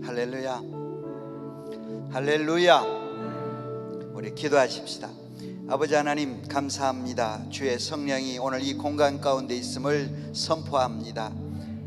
할렐루야, 할렐루야. 우리 기도하십시다. 아버지 하나님, 감사합니다. 주의 성령이 오늘 이 공간 가운데 있음을 선포합니다.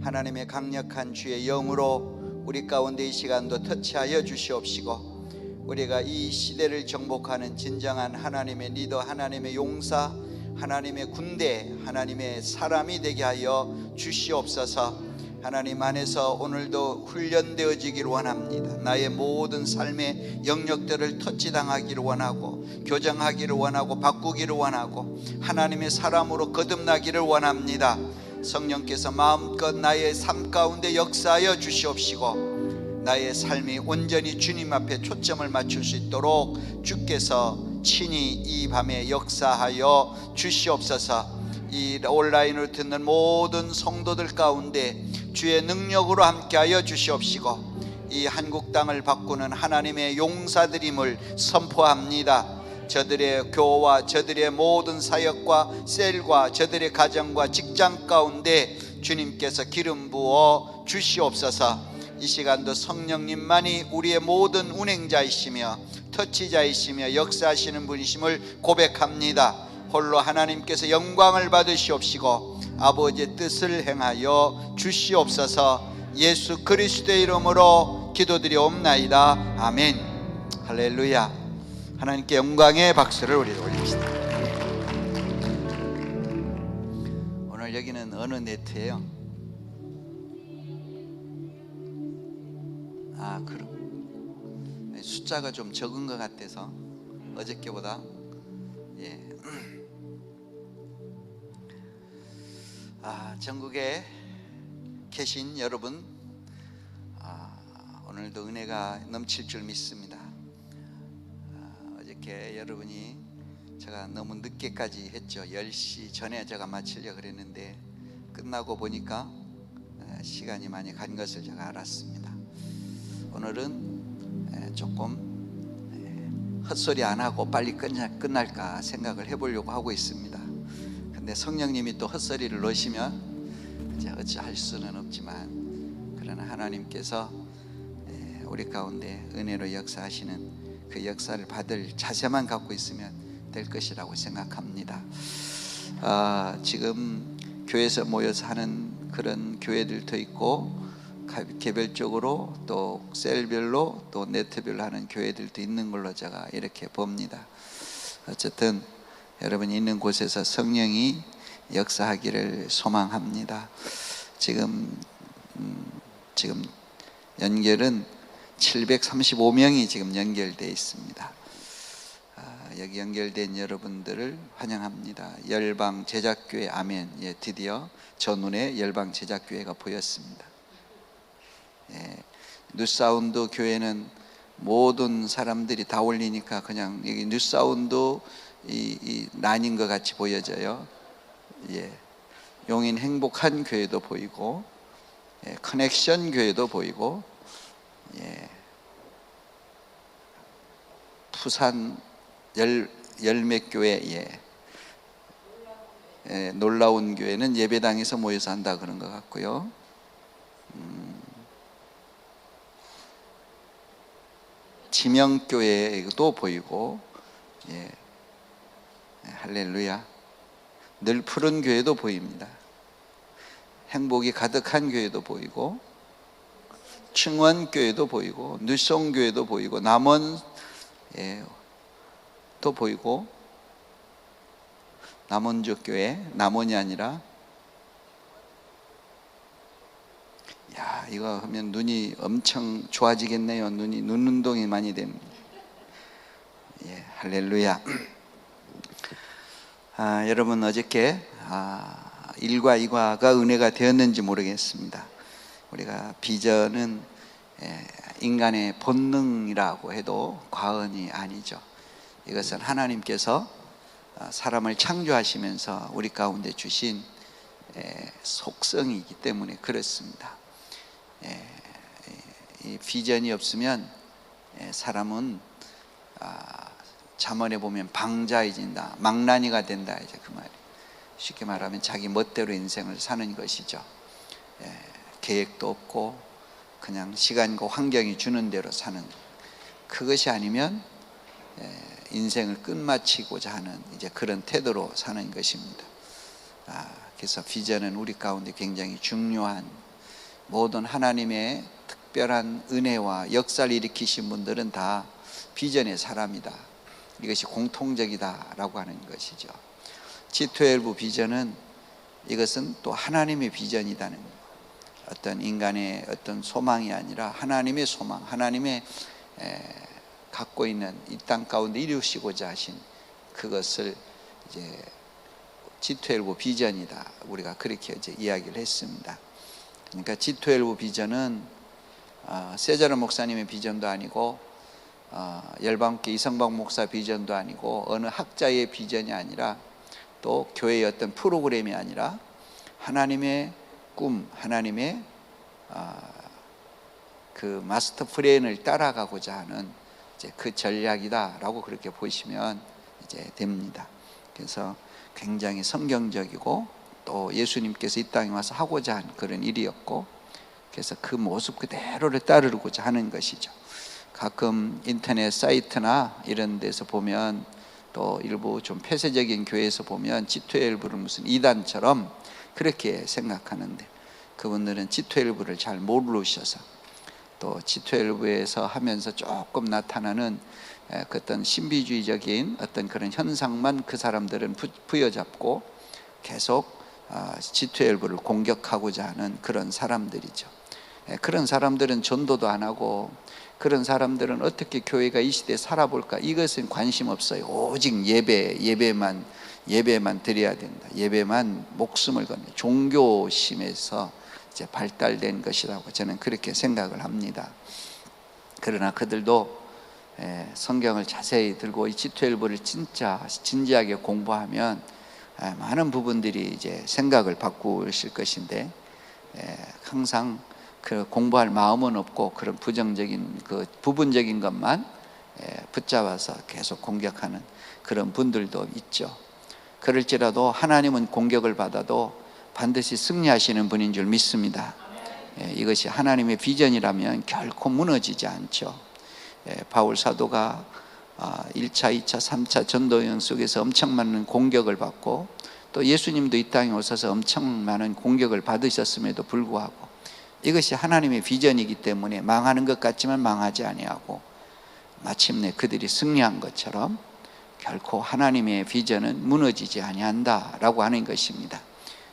하나님의 강력한 주의 영으로 우리 가운데 이 시간도 터치하여 주시옵시고, 우리가 이 시대를 정복하는 진정한 하나님의 리더, 하나님의 용사, 하나님의 군대, 하나님의 사람이 되게 하여 주시옵소서. 하나님 안에서 오늘도 훈련되어지기를 원합니다. 나의 모든 삶의 영역들을 터치당하기를 원하고, 교정하기를 원하고, 바꾸기를 원하고, 하나님의 사람으로 거듭나기를 원합니다. 성령께서 마음껏 나의 삶 가운데 역사하여 주시옵시고, 나의 삶이 온전히 주님 앞에 초점을 맞출 수 있도록 주께서 친히 이 밤에 역사하여 주시옵소서. 이 온라인으로 듣는 모든 성도들 가운데 주의 능력으로 함께하여 주시옵시고, 이 한국 땅을 바꾸는 하나님의 용사들임을 선포합니다. 저들의 교와 저들의 모든 사역과 셀과 저들의 가정과 직장 가운데 주님께서 기름 부어 주시옵소서. 이 시간도 성령님만이 우리의 모든 운행자이시며 터치자이시며 역사하시는 분이심을 고백합니다. 홀로 하나님께서 영광을 받으시옵시고 아버지의 뜻을 행하여 주시옵소서. 예수 그리스도의 이름으로 기도드리옵나이다. 아멘. 할렐루야. 하나님께 영광의 박수를 우리 올립시다. 오늘 여기는 어느 네트예요? 그럼 숫자가 좀 적은 것 같아서 어저께보다. 예. 전국에 계신 여러분, 오늘도 은혜가 넘칠 줄 믿습니다. 어저께 여러분이 제가 너무 늦게까지 했죠. 10시 전에 제가 마치려고 그랬는데 끝나고 보니까 시간이 많이 간 것을 제가 알았습니다. 오늘은 조금 헛소리 안 하고 빨리 끝날까 생각을 해보려고 하고 있습니다. 근데 성령님이 또 헛소리를 놓으시면 이제 어찌할 수는 없지만, 그러나 하나님께서 우리 가운데 은혜로 역사하시는 그 역사를 받을 자세만 갖고 있으면 될 것이라고 생각합니다. 지금 교회에서 모여서 하는 그런 교회들도 있고, 개별적으로 또 셀별로 또 네트별로 하는 교회들도 있는 걸로 제가 이렇게 봅니다. 어쨌든 여러분이 있는 곳에서 성령이 역사하기를 소망합니다. 지금 연결은 735명이 지금 연결되어 있습니다. 여기 연결된 여러분들을 환영합니다. 열방 제작교회 아멘. 예, 드디어 저 눈에 열방 제작교회가 보였습니다. 예, 뉴사운드 교회는 모든 사람들이 다 올리니까 그냥 여기 뉴사운드 이 난인 것 같이 보여져요. 예, 용인 행복한 교회도 보이고, 예, 커넥션 교회도 보이고, 예, 부산 열매교회, 예, 놀라운 교회는 예배당에서 모여서 한다 그런 것 같고요. 지명교회도 보이고, 예, 할렐루야. 늘 푸른 교회도 보입니다. 행복이 가득한 교회도 보이고, 충원교회도 보이고, 뉴송교회도 보이고, 남원, 예, 또 보이고, 남원주 교회, 남원이 아니라, 야, 이거 하면 눈이 엄청 좋아지겠네요. 눈 운동이 많이 됩니다. 예, 할렐루야. 여러분, 어저께 일과 이과가 은혜가 되었는지 모르겠습니다. 우리가 비전은 인간의 본능이라고 해도 과언이 아니죠. 이것은 하나님께서 사람을 창조하시면서 우리 가운데 주신 속성이기 때문에 그렇습니다. 이 비전이 없으면 사람은 잠언에 보면 방자해진다, 망나니가 된다, 이제 그 말이. 쉽게 말하면 자기 멋대로 인생을 사는 것이죠. 계획도 없고 그냥 시간과 환경이 주는 대로 사는, 그것이 아니면 인생을 끝마치고자 하는 이제 그런 태도로 사는 것입니다. 그래서 비전은 우리 가운데 굉장히 중요한, 모든 하나님의 특별한 은혜와 역사를 일으키신 분들은 다 비전의 사람이다, 이것이 공통적이다라고 하는 것이죠. G12 비전은, 이것은 또 하나님의 비전이라는 거예요. 어떤 인간의 어떤 소망이 아니라 하나님의 소망, 하나님의 갖고 있는 이 땅 가운데 이루시고자 하신 그것을 이제 G12 비전이다, 우리가 그렇게 이제 이야기를 했습니다. 그러니까 G12 비전은 세자르 목사님의 비전도 아니고 열방교회 이성박 목사 비전도 아니고 어느 학자의 비전이 아니라 또 교회의 어떤 프로그램이 아니라 하나님의 꿈, 하나님의 그 마스터 플랜을 따라가고자 하는 이제 그 전략이다라고 그렇게 보시면 이제 됩니다. 그래서 굉장히 성경적이고 또 예수님께서 이 땅에 와서 하고자 한 그런 일이었고, 그래서 그 모습 그대로를 따르고자 하는 것이죠. 가끔 인터넷 사이트나 이런 데서 보면, 또 일부 좀 폐쇄적인 교회에서 보면 G12를 무슨 이단처럼 그렇게 생각하는데, 그분들은 G12를 잘 모르셔서, 또 G12에서 하면서 조금 나타나는 그 어떤 신비주의적인 어떤 그런 현상만 그 사람들은 부여잡고 계속 G12를 공격하고자 하는 그런 사람들이죠. 그런 사람들은 전도도 안 하고, 그런 사람들은 어떻게 교회가 이 시대에 살아볼까, 이것은 관심 없어요. 오직 예배만 드려야 된다, 예배만 목숨을 거는 종교심에서 이제 발달된 것이라고 저는 그렇게 생각을 합니다. 그러나 그들도 성경을 자세히 들고 이 G12를 진짜 진지하게 공부하면 많은 부분들이 이제 생각을 바꾸실 것인데, 항상 그 공부할 마음은 없고 그런 부정적인 그 부분적인 것만 붙잡아서 계속 공격하는 그런 분들도 있죠. 그럴지라도 하나님은 공격을 받아도 반드시 승리하시는 분인 줄 믿습니다. 이것이 하나님의 비전이라면 결코 무너지지 않죠. 바울 사도가 1차, 2차, 3차 전도여행 속에서 엄청 많은 공격을 받고, 또 예수님도 이 땅에 오셔서 엄청 많은 공격을 받으셨음에도 불구하고, 이것이 하나님의 비전이기 때문에 망하는 것 같지만 망하지 아니하고 마침내 그들이 승리한 것처럼 결코 하나님의 비전은 무너지지 아니한다라고 하는 것입니다.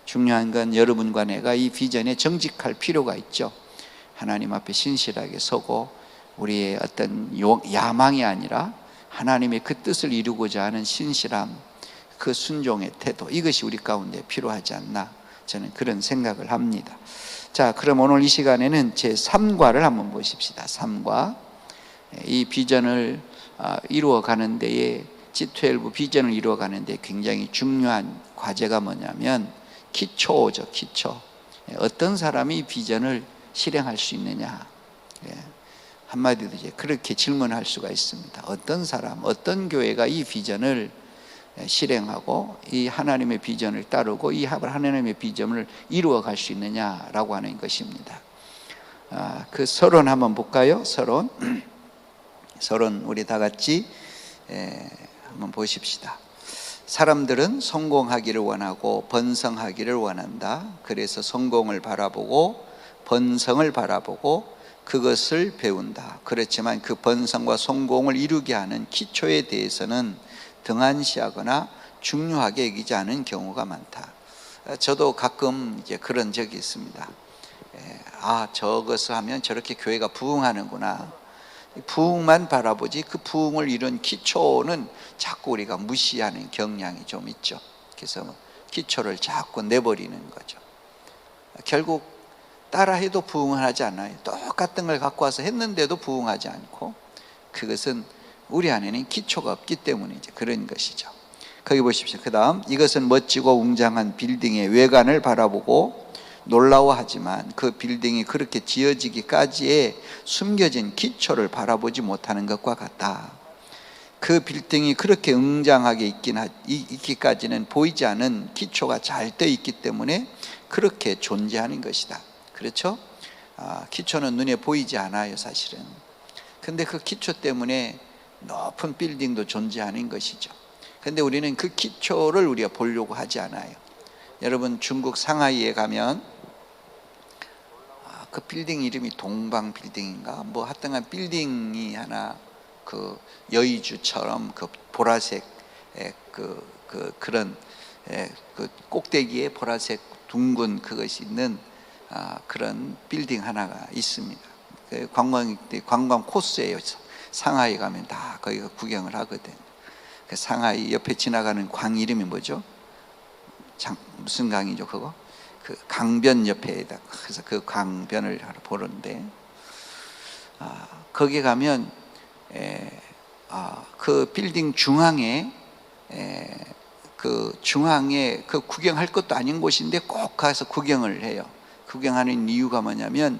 중요한 건 여러분과 내가 이 비전에 정직할 필요가 있죠. 하나님 앞에 신실하게 서고 우리의 어떤 야망이 아니라 하나님의 그 뜻을 이루고자 하는 신실함, 그 순종의 태도, 이것이 우리 가운데 필요하지 않나, 저는 그런 생각을 합니다. 자, 그럼 오늘 이 시간에는 제 3과를 한번 보십시다. 3과. 이 비전을 이루어가는 데에, G12 비전을 이루어가는 데 굉장히 중요한 과제가 뭐냐면 기초죠. 기초. 어떤 사람이 이 비전을 실행할 수 있느냐, 한마디로 이제 그렇게 질문할 수가 있습니다. 어떤 사람, 어떤 교회가 이 비전을 실행하고 이 하나님의 비전을 따르고 이 하나님의 비전을 이루어갈 수 있느냐라고 하는 것입니다. 그 서론 한번 볼까요? 서론 우리 다 같이 한번 보십시다. 사람들은 성공하기를 원하고 번성하기를 원한다. 그래서 성공을 바라보고 번성을 바라보고 그것을 배운다. 그렇지만 그 번성과 성공을 이루게 하는 기초에 대해서는 등한시하거나 중요하게 여기지 않은 경우가 많다. 저도 가끔 이제 그런 적이 있습니다. 저것을 하면 저렇게 교회가 부흥하는구나. 부흥만 바라보지 그 부흥을 이룬 기초는 자꾸 우리가 무시하는 경향이 좀 있죠. 그래서 기초를 자꾸 내버리는 거죠. 결국 따라해도 부흥을 하지 않아요. 똑같은 걸 갖고 와서 했는데도 부흥하지 않고, 그것은 우리 안에는 기초가 없기 때문이죠. 그런 것이죠. 거기 보십시오. 그 다음, 이것은 멋지고 웅장한 빌딩의 외관을 바라보고 놀라워하지만 그 빌딩이 그렇게 지어지기까지의 숨겨진 기초를 바라보지 못하는 것과 같다. 그 빌딩이 그렇게 웅장하게 있기까지는 보이지 않은 기초가 잘 떠 있기 때문에 그렇게 존재하는 것이다. 그렇죠? 기초는 눈에 보이지 않아요, 사실은. 근데 그 기초 때문에 높은 빌딩도 존재하는 것이죠. 근데 우리는 그 기초를 우리가 보려고 하지 않아요. 여러분, 중국 상하이에 가면 그 빌딩 이름이 동방 빌딩인가 뭐 하여튼간 빌딩이 하나 그 여의주처럼 그 보라색 그런 그 꼭대기에 보라색 둥근 그것이 있는 그런 빌딩 하나가 있습니다. 관광 코스예요. 상하이 가면 다 거기가 구경을 하거든. 그 상하이 옆에 지나가는 광 이름이 뭐죠? 무슨 강이죠 그거? 그 강변 옆에다. 그래서 그 강변을 보는데 거기 가면 그 빌딩 중앙에 그 구경할 것도 아닌 곳인데 꼭 가서 구경을 해요. 구경하는 이유가 뭐냐면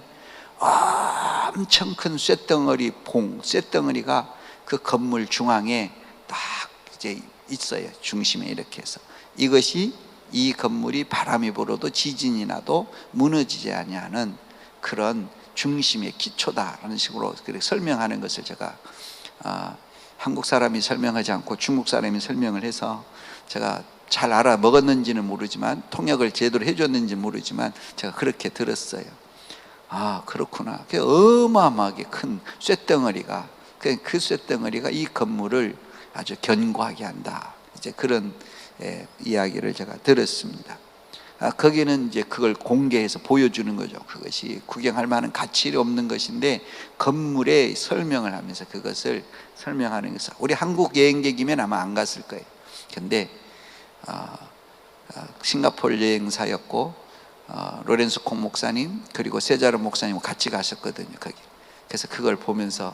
엄청 큰 쇳덩어리가 그 건물 중앙에 딱 이제 있어요. 중심에 이렇게 해서 이 건물이 바람이 불어도 지진이 나도 무너지지 아니하는 그런 중심의 기초다라는 식으로 그렇게 설명하는 것을 제가 한국 사람이 설명하지 않고 중국 사람이 설명을 해서 제가 잘 알아먹었는지는 모르지만 통역을 제대로 해줬는지 모르지만 제가 그렇게 들었어요. 그렇구나. 어마어마하게 큰 쇳덩어리가 그 쇳덩어리가 이 건물을 아주 견고하게 한다. 이제 그런 이야기를 제가 들었습니다. 거기는 이제 그걸 공개해서 보여주는 거죠. 그것이 구경할 만한 가치 없는 것인데 건물에 설명을 하면서 그것을 설명하는 것을 우리 한국 여행객이면 아마 안 갔을 거예요. 근데 싱가포르 여행사였고 로렌스 콩 목사님 그리고 세자르 목사님 같이 가셨거든요. 거기. 그래서 그걸 보면서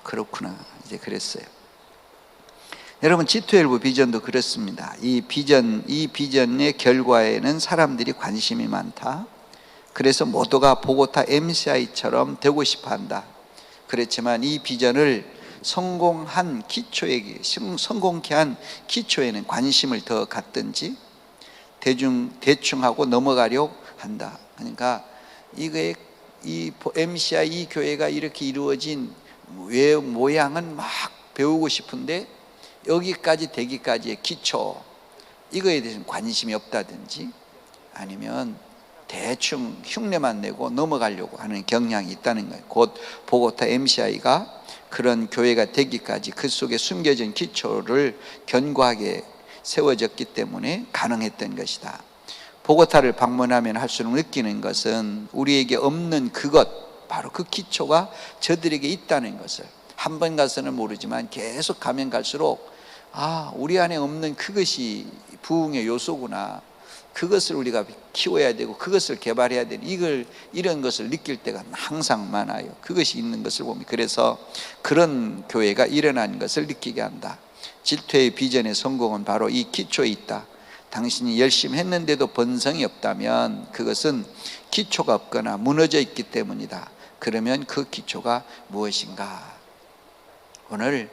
그렇구나 이제 그랬어요. 여러분, G12 비전도 그렇습니다. 이 비전의 결과에는 사람들이 관심이 많다. 그래서 모두가 보고타 MCI처럼 되고 싶어 한다. 그렇지만 이 비전을 성공케 한 기초에는 관심을 더 갖든지 대충 하고 넘어가려고 한다. 그러니까 이 MCI 이 교회가 이렇게 이루어진 모양은 막 배우고 싶은데 여기까지 되기까지의 기초 이거에 대해서는 관심이 없다든지 아니면 대충 흉내만 내고 넘어가려고 하는 경향이 있다는 거예요. 곧 보고타 MCI가 그런 교회가 되기까지 그 속에 숨겨진 기초를 견고하게 세워졌기 때문에 가능했던 것이다. 보고타를 방문하면 할수록 느끼는 것은 우리에게 없는 그것, 바로 그 기초가 저들에게 있다는 것을 한 번 가서는 모르지만 계속 가면 갈수록 우리 안에 없는 그것이 부흥의 요소구나. 그것을 우리가 키워야 되고 그것을 개발해야 되는 이런 것을 느낄 때가 항상 많아요. 그것이 있는 것을 보면 그래서 그런 교회가 일어난 것을 느끼게 한다. G12의 비전의 성공은 바로 이 기초에 있다. 당신이 열심히 했는데도 번성이 없다면 그것은 기초가 없거나 무너져 있기 때문이다. 그러면 그 기초가 무엇인가? 오늘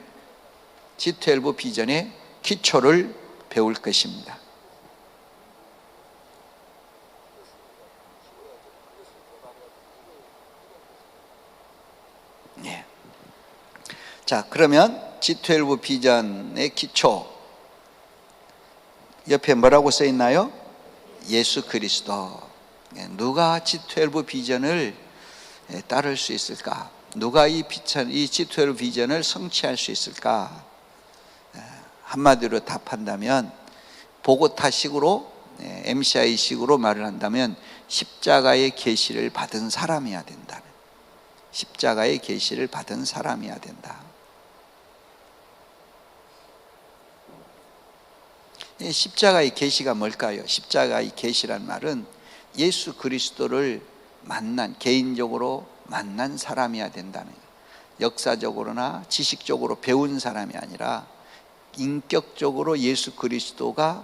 G12 비전의 기초를 배울 것입니다. 자, 그러면 G12 비전의 기초 옆에 뭐라고 써 있나요? 예수 그리스도. 누가 G12 비전을 따를 수 있을까? 누가 이 G12 비전을 성취할 수 있을까? 한마디로 답한다면 보고타식으로 MCI식으로 말을 한다면 십자가의 계시를 받은 사람이어야 된다. 십자가의 계시를 받은 사람이어야 된다. 십자가의 계시가 뭘까요? 십자가의 계시란 말은 예수 그리스도를 개인적으로 만난 사람이어야 된다는 거예요. 역사적으로나 지식적으로 배운 사람이 아니라 인격적으로 예수 그리스도가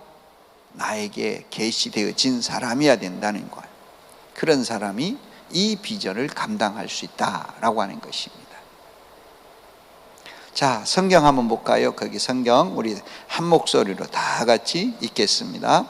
나에게 계시되어진 사람이어야 된다는 거예요. 그런 사람이 이 비전을 감당할 수 있다라고 하는 것입니다. 자, 성경 한번 볼까요? 거기 성경 우리 한 목소리로 다 같이 읽겠습니다.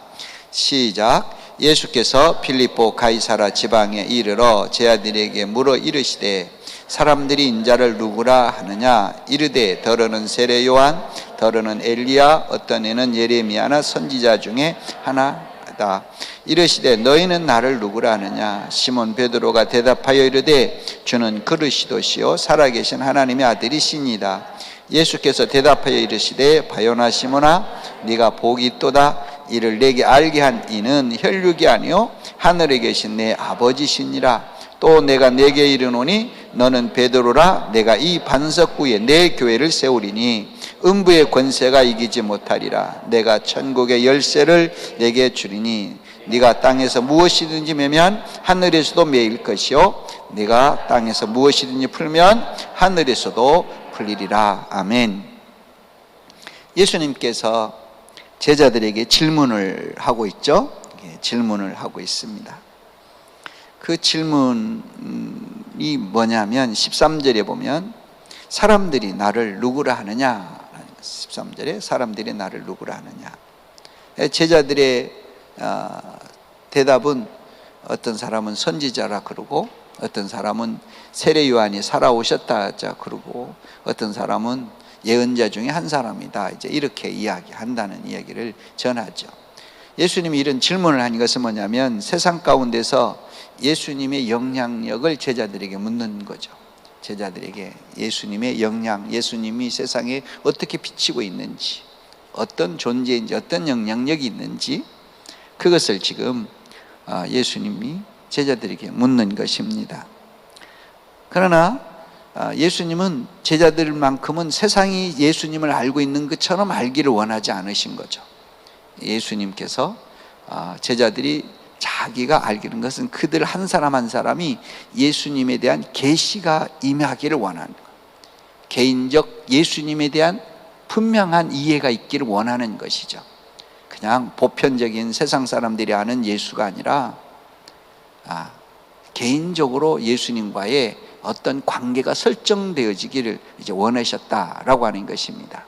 시작. 예수께서 필립보 가이사라 지방에 이르러 제자들에게 물어 이르시되 사람들이 인자를 누구라 하느냐? 이르되 더러는 세례 요한, 더러는 엘리야, 어떤 이는 예레미야나 선지자 중에 하나다. 이르시되 너희는 나를 누구라 하느냐? 시몬 베드로가 대답하여 이르되 주는 그리스도시요 살아계신 하나님의 아들이시니이다. 예수께서 대답하여 이르시되 바요나 시몬아 네가 복이 있도다. 이를 내게 알게 한 이는 혈육이 아니요 하늘에 계신 내 아버지시니라. 또 내가 내게 이르노니 너는 베드로라. 내가 이 반석 위에 내 교회를 세우리니 음부의 권세가 이기지 못하리라. 내가 천국의 열쇠를 내게 주리니 네가 땅에서 무엇이든지 매면 하늘에서도 매일 것이요 네가 땅에서 무엇이든지 풀면 하늘에서도 풀리리라. 아멘. 예수님께서 제자들에게 질문을 하고 있죠. 질문을 하고 있습니다. 그 질문이 뭐냐면 13절에 보면 사람들이 나를 누구라 하느냐. 13절에 사람들이 나를 누구라 하느냐. 제자들의 대답은 어떤 사람은 선지자라 그러고 어떤 사람은 세례 요한이 살아오셨다 그러고 어떤 사람은 예언자 중에 한 사람이다. 이제 이렇게 이야기한다는 이야기를 전하죠. 예수님이 이런 질문을 한 것은 뭐냐면 세상 가운데서 예수님의 영향력을 제자들에게 묻는 거죠. 제자들에게 예수님의 영향, 예수님이 세상에 어떻게 비치고 있는지, 어떤 존재인지, 어떤 영향력이 있는지 그것을 지금 예수님이 제자들에게 묻는 것입니다. 그러나 예수님은 제자들만큼은 세상이 예수님을 알고 있는 것처럼 알기를 원하지 않으신 거죠. 예수님께서 제자들이 자기가 알기는 것은 그들 한 사람 한 사람이 예수님에 대한 계시가 임하기를 원하는 거예요. 개인적 예수님에 대한 분명한 이해가 있기를 원하는 것이죠. 그냥 보편적인 세상 사람들이 아는 예수가 아니라 개인적으로 예수님과의 어떤 관계가 설정되어지기를 이제 원하셨다라고 하는 것입니다.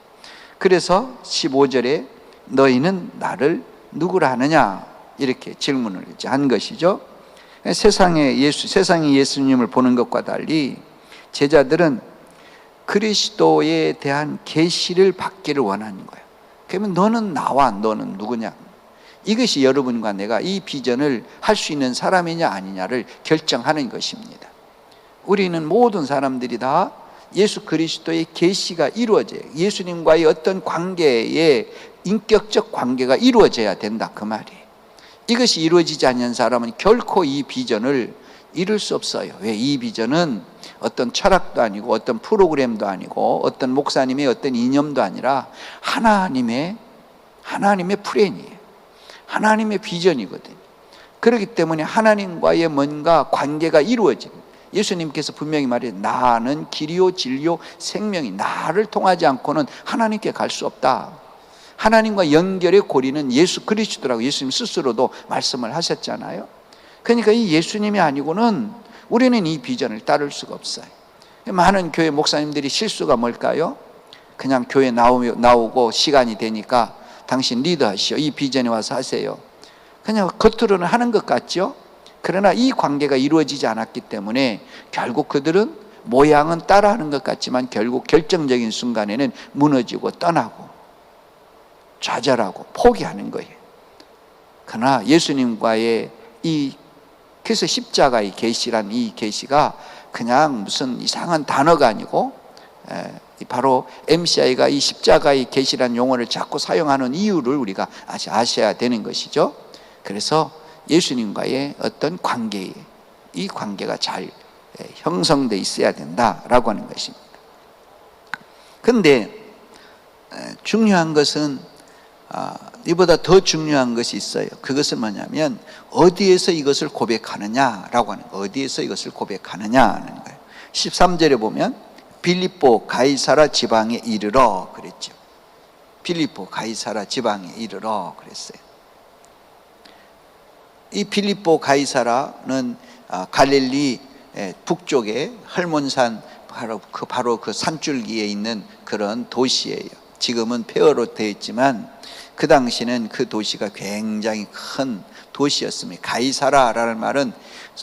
그래서 15절에 너희는 나를 누구라 하느냐 이렇게 질문을 이제 한 것이죠. 세상이 예수님을 보는 것과 달리 제자들은 그리스도에 대한 계시를 받기를 원하는 거예요. 그러면 너는 나와 너는 누구냐? 이것이 여러분과 내가 이 비전을 할 수 있는 사람이냐 아니냐를 결정하는 것입니다. 우리는 모든 사람들이 다 예수 그리스도의 계시가 이루어져요. 예수님과의 어떤 관계의 인격적 관계가 이루어져야 된다 그 말이에요. 이것이 이루어지지 않는 사람은 결코 이 비전을 이룰 수 없어요. 왜? 이 비전은 어떤 철학도 아니고 어떤 프로그램도 아니고 어떤 목사님의 어떤 이념도 아니라 하나님의 플랜이에요. 하나님의 비전이거든요. 그렇기 때문에 하나님과의 뭔가 관계가 이루어집니다. 예수님께서 분명히 말해요. 나는 길이요 진리요 생명이 나를 통하지 않고는 하나님께 갈 수 없다. 하나님과 연결의 고리는 예수 그리스도라고 예수님 스스로도 말씀을 하셨잖아요. 그러니까 이 예수님이 아니고는 우리는 이 비전을 따를 수가 없어요. 많은 교회 목사님들이 실수가 뭘까요? 그냥 교회 나오고 시간이 되니까 당신 리더하시오. 이 비전에 와서 하세요. 그냥 겉으로는 하는 것 같죠? 그러나 이 관계가 이루어지지 않았기 때문에 결국 그들은 모양은 따라하는 것 같지만 결국 결정적인 순간에는 무너지고 떠나고 좌절하고 포기하는 거예요. 그러나 예수님과의 그래서 십자가의 계시란 이 계시가 그냥 무슨 이상한 단어가 아니고 바로 MCI가 이 십자가의 계시란 용어를 자꾸 사용하는 이유를 우리가 아셔야 되는 것이죠. 그래서 예수님과의 어떤 관계, 이 관계가 잘 형성되어 있어야 된다라고 하는 것입니다. 그런데 중요한 것은 이보다 더 중요한 것이 있어요. 그것은 뭐냐면 어디에서 이것을 고백하느냐라고 하는 거예요. 어디에서 이것을 고백하느냐 하는 거예요. 13절에 보면 빌립보 가이사라 지방에 이르러 그랬죠. 빌립보 가이사라 지방에 이르러 그랬어요. 이 빌립보 가이사라는 갈릴리 북쪽에 헐몬산 바로 그 산줄기에 있는 그런 도시예요. 지금은 폐허로 되어 있지만 그 당시는 그 도시가 굉장히 큰 도시였습니다. 가이사라라는 말은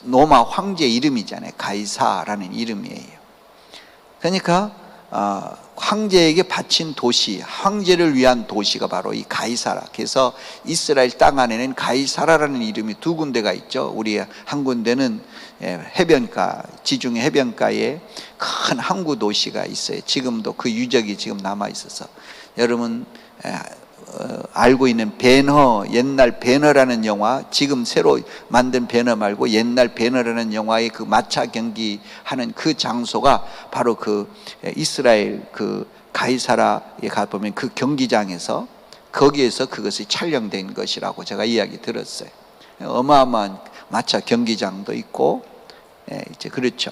로마 황제 이름이잖아요. 가이사라는 이름이에요. 그러니까 황제에게 바친 도시, 황제를 위한 도시가 바로 이 가이사라. 그래서 이스라엘 땅 안에는 가이사라라는 이름이 두 군데가 있죠. 우리 한 군데는 해변가, 지중해 해변가에 큰 항구 도시가 있어요. 지금도 그 유적이 지금 남아 있어서 여러분 알고 있는 배너, 옛날 배너라는 영화, 지금 새로 만든 배너 말고 옛날 배너라는 영화의 그 마차 경기 하는 그 장소가 바로 그 이스라엘 그 가이사라에 가보면 그 경기장에서 거기에서 그것이 촬영된 것이라고 제가 이야기 들었어요. 어마어마한 마차 경기장도 있고, 이제 그렇죠.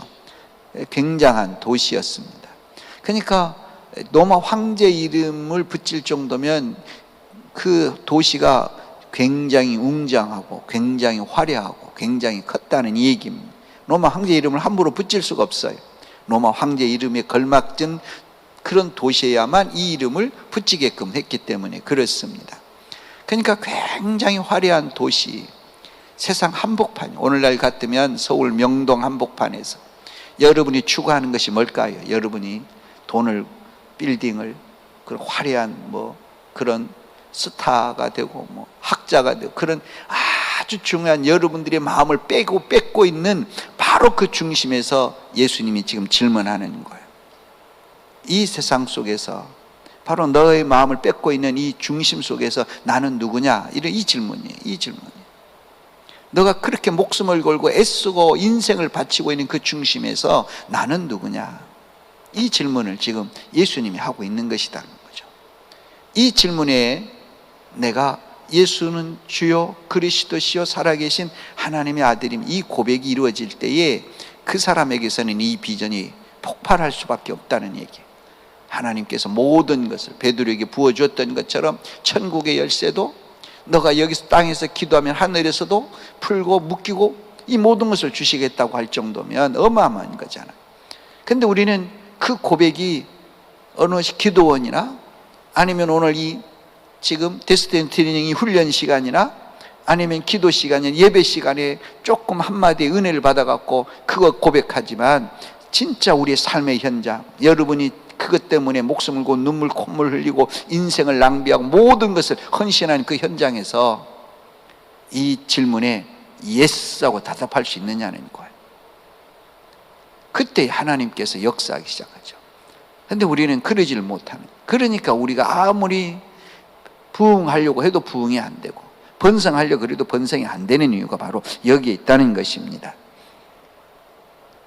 굉장한 도시였습니다. 그러니까 로마 황제 이름을 붙일 정도면 그 도시가 굉장히 웅장하고 굉장히 화려하고 굉장히 컸다는 얘기입니다. 로마 황제 이름을 함부로 붙일 수가 없어요. 로마 황제 이름에 걸맞은 그런 도시에야만 이 이름을 붙이게끔 했기 때문에 그렇습니다. 그러니까 굉장히 화려한 도시, 세상 한복판, 오늘날 같으면 서울 명동 한복판에서 여러분이 추구하는 것이 뭘까요? 여러분이 돈을, 빌딩을, 그런 화려한 그런 스타가 되고 학자가 되고 그런 아주 중요한 여러분들의 마음을 뺏고 있는 바로 그 중심에서 예수님이 지금 질문하는 거예요. 이 세상 속에서 바로 너의 마음을 뺏고 있는 이 중심 속에서 나는 누구냐? 이런 이 질문이에요. 너가 그렇게 목숨을 걸고 애쓰고 인생을 바치고 있는 그 중심에서 나는 누구냐? 이 질문을 지금 예수님이 하고 있는 것이라는 거죠. 이 질문에 내가 예수는 주요 그리스도시요 살아계신 하나님의 아들임, 이 고백이 이루어질 때에 그 사람에게서는 이 비전이 폭발할 수밖에 없다는 얘기예요. 하나님께서 모든 것을 베드로에게 부어주었던 것처럼 천국의 열쇠도 너가 여기서 땅에서 기도하면 하늘에서도 풀고 묶이고 이 모든 것을 주시겠다고 할 정도면 어마어마한 거잖아요. 근데 우리는 그 고백이 어느 기도원이나 아니면 오늘 이 지금 데스티니 트레이닝 훈련 시간이나 아니면 기도 시간이나 예배 시간에 조금 한마디의 은혜를 받아갖고 그거 고백하지만 진짜 우리의 삶의 현장, 여러분이 그것 때문에 목숨을 걸고 눈물 콧물 흘리고 인생을 낭비하고 모든 것을 헌신하는 그 현장에서 이 질문에 예스하고 대답할 수 있느냐는 거예요. 그때 하나님께서 역사하기 시작하죠. 그런데 우리는 그러지를 못하는, 그러니까 우리가 아무리 부흥하려고 해도 부흥이 안 되고 번성하려고 해도 번성이 안 되는 이유가 바로 여기에 있다는 것입니다.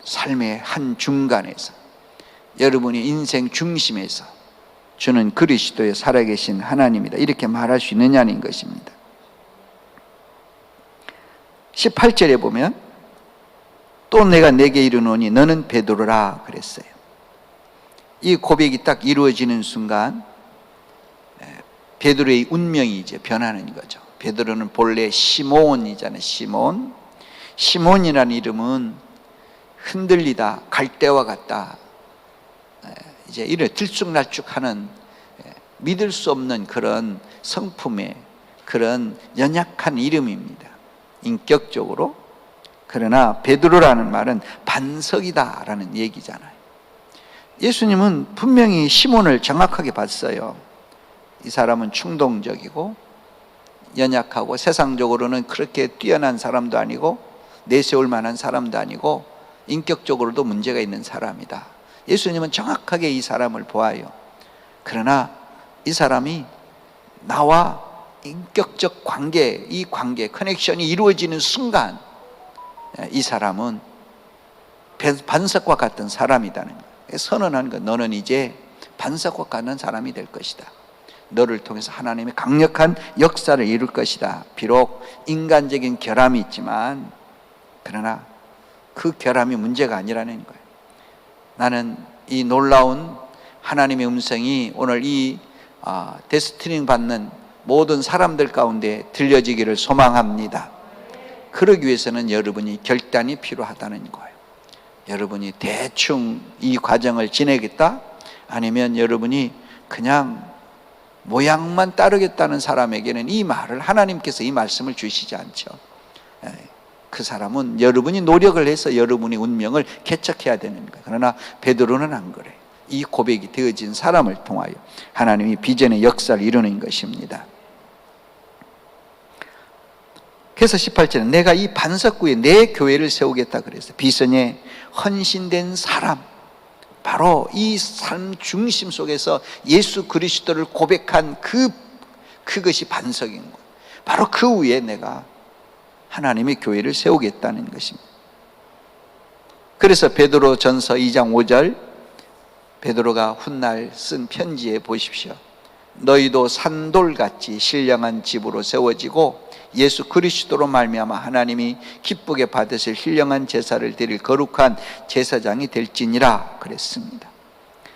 삶의 한 중간에서, 여러분이 인생 중심에서 주는 그리스도의 살아계신 하나님이다, 이렇게 말할 수 있느냐는 것입니다. 18절에 보면 또 내가 내게 이르노니 너는 베드로라 그랬어요. 이 고백이 딱 이루어지는 순간 베드로의 운명이 이제 변하는 거죠. 베드로는 본래 시몬이잖아요. 시몬이라는 이름은 흔들리다, 갈대와 같다, 이제 이래 들쑥날쑥하는 믿을 수 없는 그런 성품의 그런 연약한 이름입니다, 인격적으로. 그러나 베드로라는 말은 반석이다라는 얘기잖아요. 예수님은 분명히 시몬을 정확하게 봤어요. 이 사람은 충동적이고 연약하고 세상적으로는 그렇게 뛰어난 사람도 아니고 내세울 만한 사람도 아니고 인격적으로도 문제가 있는 사람이다. 예수님은 정확하게 이 사람을 보아요. 그러나 이 사람이 나와 인격적 관계, 이 관계, 커넥션이 이루어지는 순간 이 사람은 반석과 같은 사람이라는 거예요. 선언한 것, 너는 이제 반석과 같은 사람이 될 것이다. 너를 통해서 하나님의 강력한 역사를 이룰 것이다. 비록 인간적인 결함이 있지만 그러나 그 결함이 문제가 아니라는 거예요. 나는 이 놀라운 하나님의 음성이 오늘 이 데스티닝 받는 모든 사람들 가운데 들려지기를 소망합니다. 그러기 위해서는 여러분이 결단이 필요하다는 거예요. 여러분이 대충 이 과정을 지내겠다? 아니면 여러분이 그냥 모양만 따르겠다는 사람에게는 이 말을, 하나님께서 이 말씀을 주시지 않죠. 그 사람은 여러분이 노력을 해서 여러분의 운명을 개척해야 되는 거예요. 그러나 베드로는 안 그래요. 이 고백이 되어진 사람을 통하여 하나님이 비전의 역사를 이루는 것입니다. 그래서 18절에 내가 이 반석 위에 내 교회를 세우겠다 그랬어요. 비전에 헌신된 사람, 바로 이 삶 중심 속에서 예수 그리스도를 고백한 그것이 반석인 거예요. 바로 그 위에 내가 하나님의 교회를 세우겠다는 것입니다. 그래서 베드로 전서 2장 5절, 베드로가 훗날 쓴 편지에 보십시오. 너희도 산돌같이 신령한 집으로 세워지고 예수 그리스도로 말미암아 하나님이 기쁘게 받으실 신령한 제사를 드릴 거룩한 제사장이 될지니라 그랬습니다.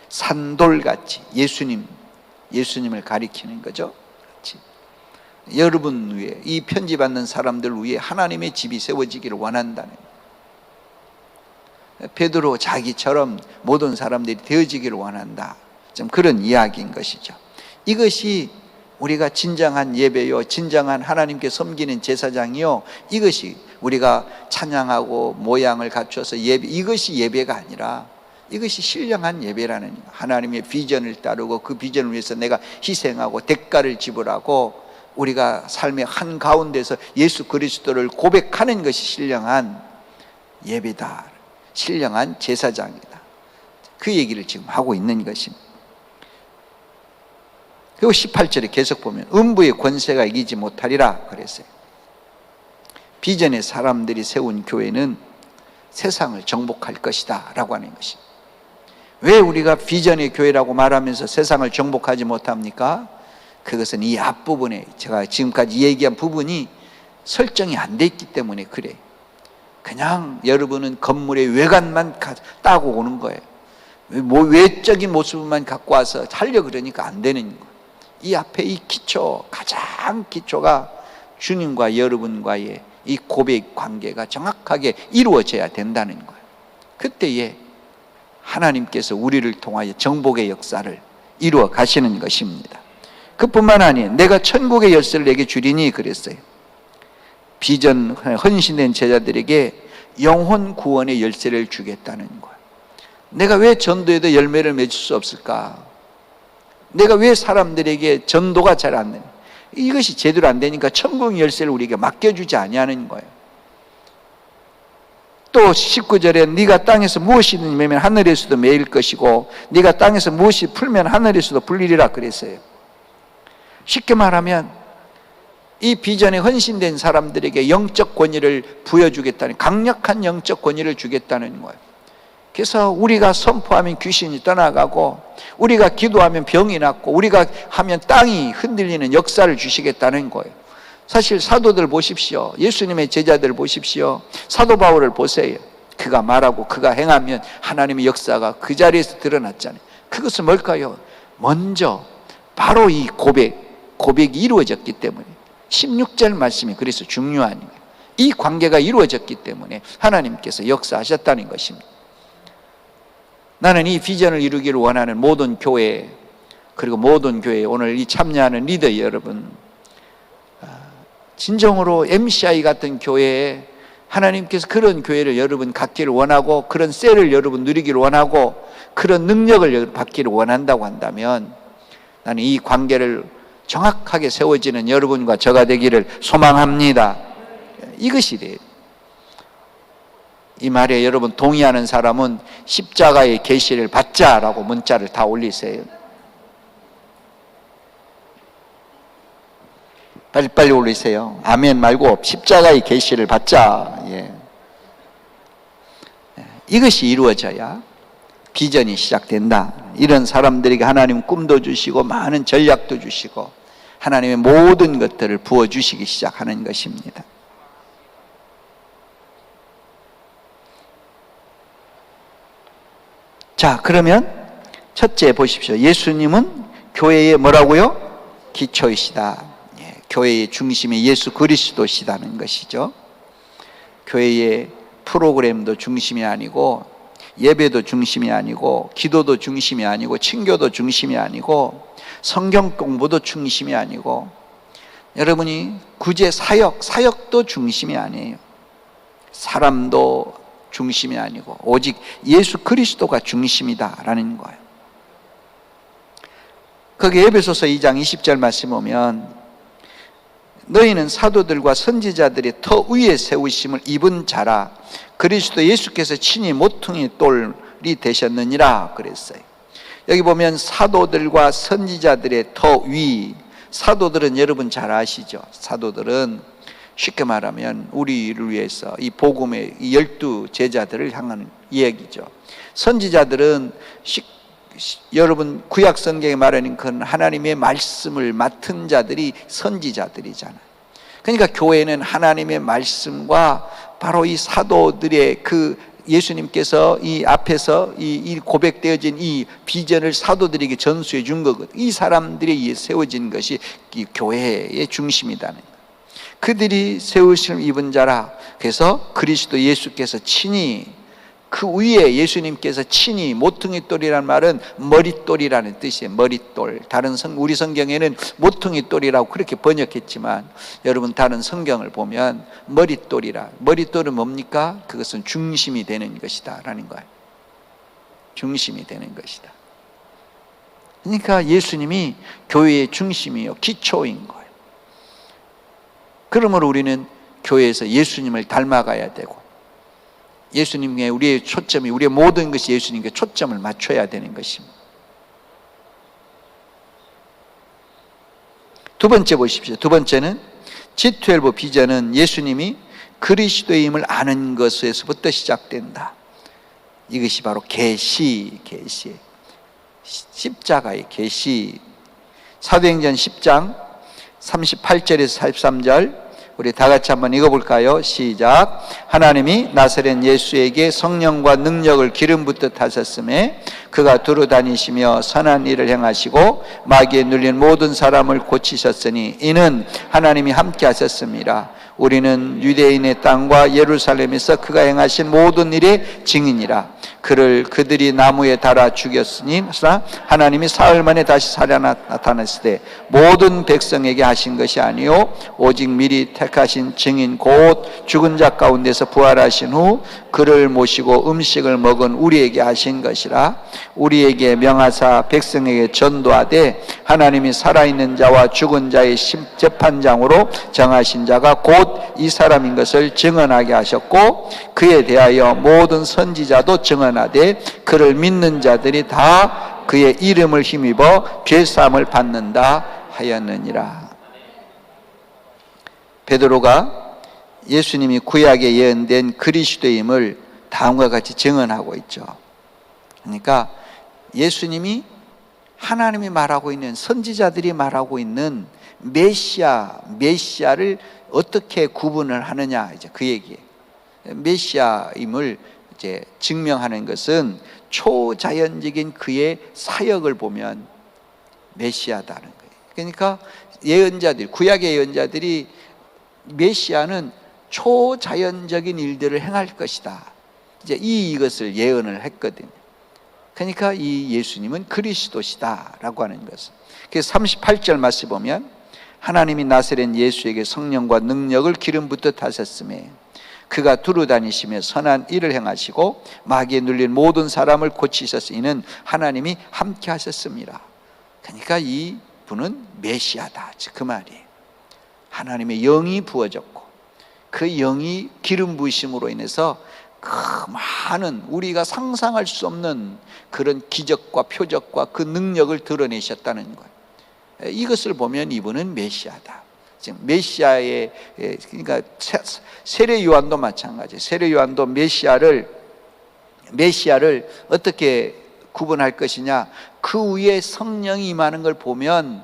산돌같이, 예수님을 가리키는 거죠. 그렇지. 여러분 위에, 이 편지 받는 사람들 위에 하나님의 집이 세워지기를 원한다는 거예요. 베드로 자기처럼 모든 사람들이 되어지기를 원한다, 좀 그런 이야기인 것이죠. 이것이 우리가 진정한 예배요, 진정한 하나님께 섬기는 제사장이요, 이것이 우리가 찬양하고 모양을 갖춰서 예배, 이것이 예배가 아니라 이것이 신령한 예배라는 거예요. 하나님의 비전을 따르고 그 비전을 위해서 내가 희생하고 대가를 지불하고 우리가 삶의 한가운데서 예수 그리스도를 고백하는 것이 신령한 예배다, 신령한 제사장이다, 그 얘기를 지금 하고 있는 것입니다. 그리고 18절에 계속 보면 음부의 권세가 이기지 못하리라 그랬어요. 비전의 사람들이 세운 교회는 세상을 정복할 것이다 라고 하는 것입니다. 왜 우리가 비전의 교회라고 말하면서 세상을 정복하지 못합니까? 그것은 이 앞부분에 제가 지금까지 얘기한 부분이 설정이 안 돼 있기 때문에 그래요. 그냥 여러분은 건물의 외관만 따고 오는 거예요. 외적인 모습만 갖고 와서 하려고 그러니까 안 되는 거예요. 이 앞에 이 기초, 가장 기초가 주님과 여러분과의 이 고백 관계가 정확하게 이루어져야 된다는 거예요. 그때에 하나님께서 우리를 통하여 정복의 역사를 이루어 가시는 것입니다. 그뿐만 아니에요. 내가 천국의 열쇠를 내게 주리니 그랬어요. 비전 헌신된 제자들에게 영혼 구원의 열쇠를 주겠다는 거예요. 내가 왜 전도에도 열매를 맺을 수 없을까? 내가 왜 사람들에게 전도가 잘 안 되냐? 이것이 제대로 안 되니까 천국 열쇠를 우리에게 맡겨주지 아니하는 거예요. 또 19절에 네가 땅에서 무엇이든 매면 하늘에서도 매일 것이고 네가 땅에서 무엇이 풀면 하늘에서도 풀리리라 그랬어요. 쉽게 말하면 이 비전에 헌신된 사람들에게 영적 권위를 부여주겠다는, 강력한 영적 권위를 주겠다는 거예요. 그래서 우리가 선포하면 귀신이 떠나가고 우리가 기도하면 병이 낫고 우리가 하면 땅이 흔들리는 역사를 주시겠다는 거예요. 사실 사도들 보십시오. 예수님의 제자들 보십시오. 사도 바울을 보세요. 그가 말하고 그가 행하면 하나님의 역사가 그 자리에서 드러났잖아요. 그것은 뭘까요? 먼저 바로 이 고백이 이루어졌기 때문에 16절 말씀이 그래서 중요한 거예요. 이 관계가 이루어졌기 때문에 하나님께서 역사하셨다는 것입니다. 나는 이 비전을 이루기를 원하는 모든 교회, 그리고 모든 교회 오늘 이 참여하는 리더 여러분, 진정으로 MCI 같은 교회에 하나님께서 그런 교회를 여러분 갖기를 원하고 그런 셀을 여러분 누리기를 원하고 그런 능력을 받기를 원한다고 한다면 나는 이 관계를 정확하게 세워지는 여러분과 저가 되기를 소망합니다. 이것이 돼요. 이 말에 여러분 동의하는 사람은 십자가의 계시를 받자라고 문자를 다 올리세요. 빨리빨리 올리세요. 아멘 말고 십자가의 계시를 받자. 예. 이것이 이루어져야 비전이 시작된다. 이런 사람들에게 하나님 꿈도 주시고 많은 전략도 주시고 하나님의 모든 것들을 부어주시기 시작하는 것입니다. 자, 그러면 첫째 보십시오. 예수님은 교회의 뭐라고요? 기초이시다. 예, 교회의 중심이 예수 그리스도시다는 것이죠. 교회의 프로그램도 중심이 아니고 예배도 중심이 아니고, 기도도 중심이 아니고, 친교도 중심이 아니고, 성경 공부도 중심이 아니고, 여러분이 구제 사역도 중심이 아니에요. 사람도 중심이 아니고 오직 예수 그리스도가 중심이다라는 거예요. 거기 에베소서 2장 20절 말씀 보면, 너희는 사도들과 선지자들이 터 위에 세우심을 입은 자라 그리스도 예수께서 친히 모퉁이 돌이 되셨느니라 그랬어요. 여기 보면 사도들과 선지자들의 터 위, 사도들은 여러분 잘 아시죠? 사도들은 쉽게 말하면 우리를 위해서 이 복음의 12 제자들을 향하는 이야기죠. 선지자들은 여러분 구약 성경에 말하는 그 하나님의 말씀을 맡은 자들이 선지자들이잖아요. 그러니까 교회는 하나님의 말씀과 바로 이 사도들의 그 예수님께서 이 앞에서 이 고백되어진 이 비전을 사도들에게 전수해 준 거거든요. 이 사람들에 의해 세워진 것이 이 교회의 중심이라는 거예요. 그들이 세우심을 입은 자라. 그래서 그리스도 예수께서 친히, 그 위에 예수님께서 친히, 모퉁이 돌이라는 말은 머릿돌이라는 뜻이에요. 머릿돌. 우리 성경에는 모퉁이 돌이라고 그렇게 번역했지만, 여러분 다른 성경을 보면 머릿돌은 뭡니까? 그것은 중심이 되는 것이다 라는 거예요. 중심이 되는 것이다. 그러니까 예수님이 교회의 중심이요, 기초인 거예요. 그러므로 우리는 교회에서 예수님을 닮아가야 되고, 예수님께 우리의 초점이, 우리의 모든 것이 예수님께 초점을 맞춰야 되는 것입니다. 두 번째 보십시오. 두 번째는 G12 비전은 예수님이 그리스도임을 아는 것에서부터 시작된다. 이것이 바로 계시, 십자가의 계시. 사도행전 10장 38절에서 43절 우리 다 같이 한번 읽어볼까요? 시작. 하나님이 나사렛 예수에게 성령과 능력을 기름 붓듯 하셨음에 그가 두루 다니시며 선한 일을 행하시고 마귀에 눌린 모든 사람을 고치셨으니 이는 하나님이 함께 하셨습니다. 우리는 유대인의 땅과 예루살렘에서 그가 행하신 모든 일의 증인이라. 그들이 나무에 달아 죽였으니 하나님이 사흘 만에 다시 살아 나타났을 모든 백성에게 하신 것이 아니요 오직 미리 택하신 증인 곧 죽은 자 가운데서 부활하신 후 그를 모시고 음식을 먹은 우리에게 하신 것이라. 우리에게 명하사 백성에게 전도하되 하나님이 살아있는 자와 죽은 자의 재판장으로 정하신 자가 곧 이 사람인 것을 증언하게 하셨고 그에 대하여 모든 선지자도 증언하되 그를 믿는 자들이 다 그의 이름을 힘입어 죄사함을 받는다 하였느니라. 베드로가 예수님이 구약에 예언된 그리스도임을 다음과 같이 증언하고 있죠. 그러니까 예수님이 하나님이 말하고 있는, 선지자들이 말하고 있는 메시아를 어떻게 구분을 하느냐, 이제 그 얘기예요. 메시아임을 이제 증명하는 것은 초자연적인 그의 사역을 보면 메시아다는 거예요. 그러니까 예언자들, 구약의 예언자들이 메시아는 초자연적인 일들을 행할 것이다, 이제 이것을 예언을 했거든요. 그러니까 이 예수님은 그리스도시다라고 하는 것은. 그래서 38절 말씀 보면 하나님이 나사렛 예수에게 성령과 능력을 기름 붓듯 하셨음에 그가 두루 다니시며 선한 일을 행하시고 마귀에 눌린 모든 사람을 고치셨으니 이는 하나님이 함께 하셨습니다. 그러니까 이 분은 메시아다, 그 말이에요. 하나님의 영이 부어졌고 그 영이 기름 부으심으로 인해서 그 많은 우리가 상상할 수 없는 그런 기적과 표적과 그 능력을 드러내셨다는 것. 이것을 보면 이분은 메시아다. 지금 메시아의, 그러니까 세례 요한도 마찬가지예요. 세례 요한도 메시아를 어떻게 구분할 것이냐, 그 위에 성령이 임하는 걸 보면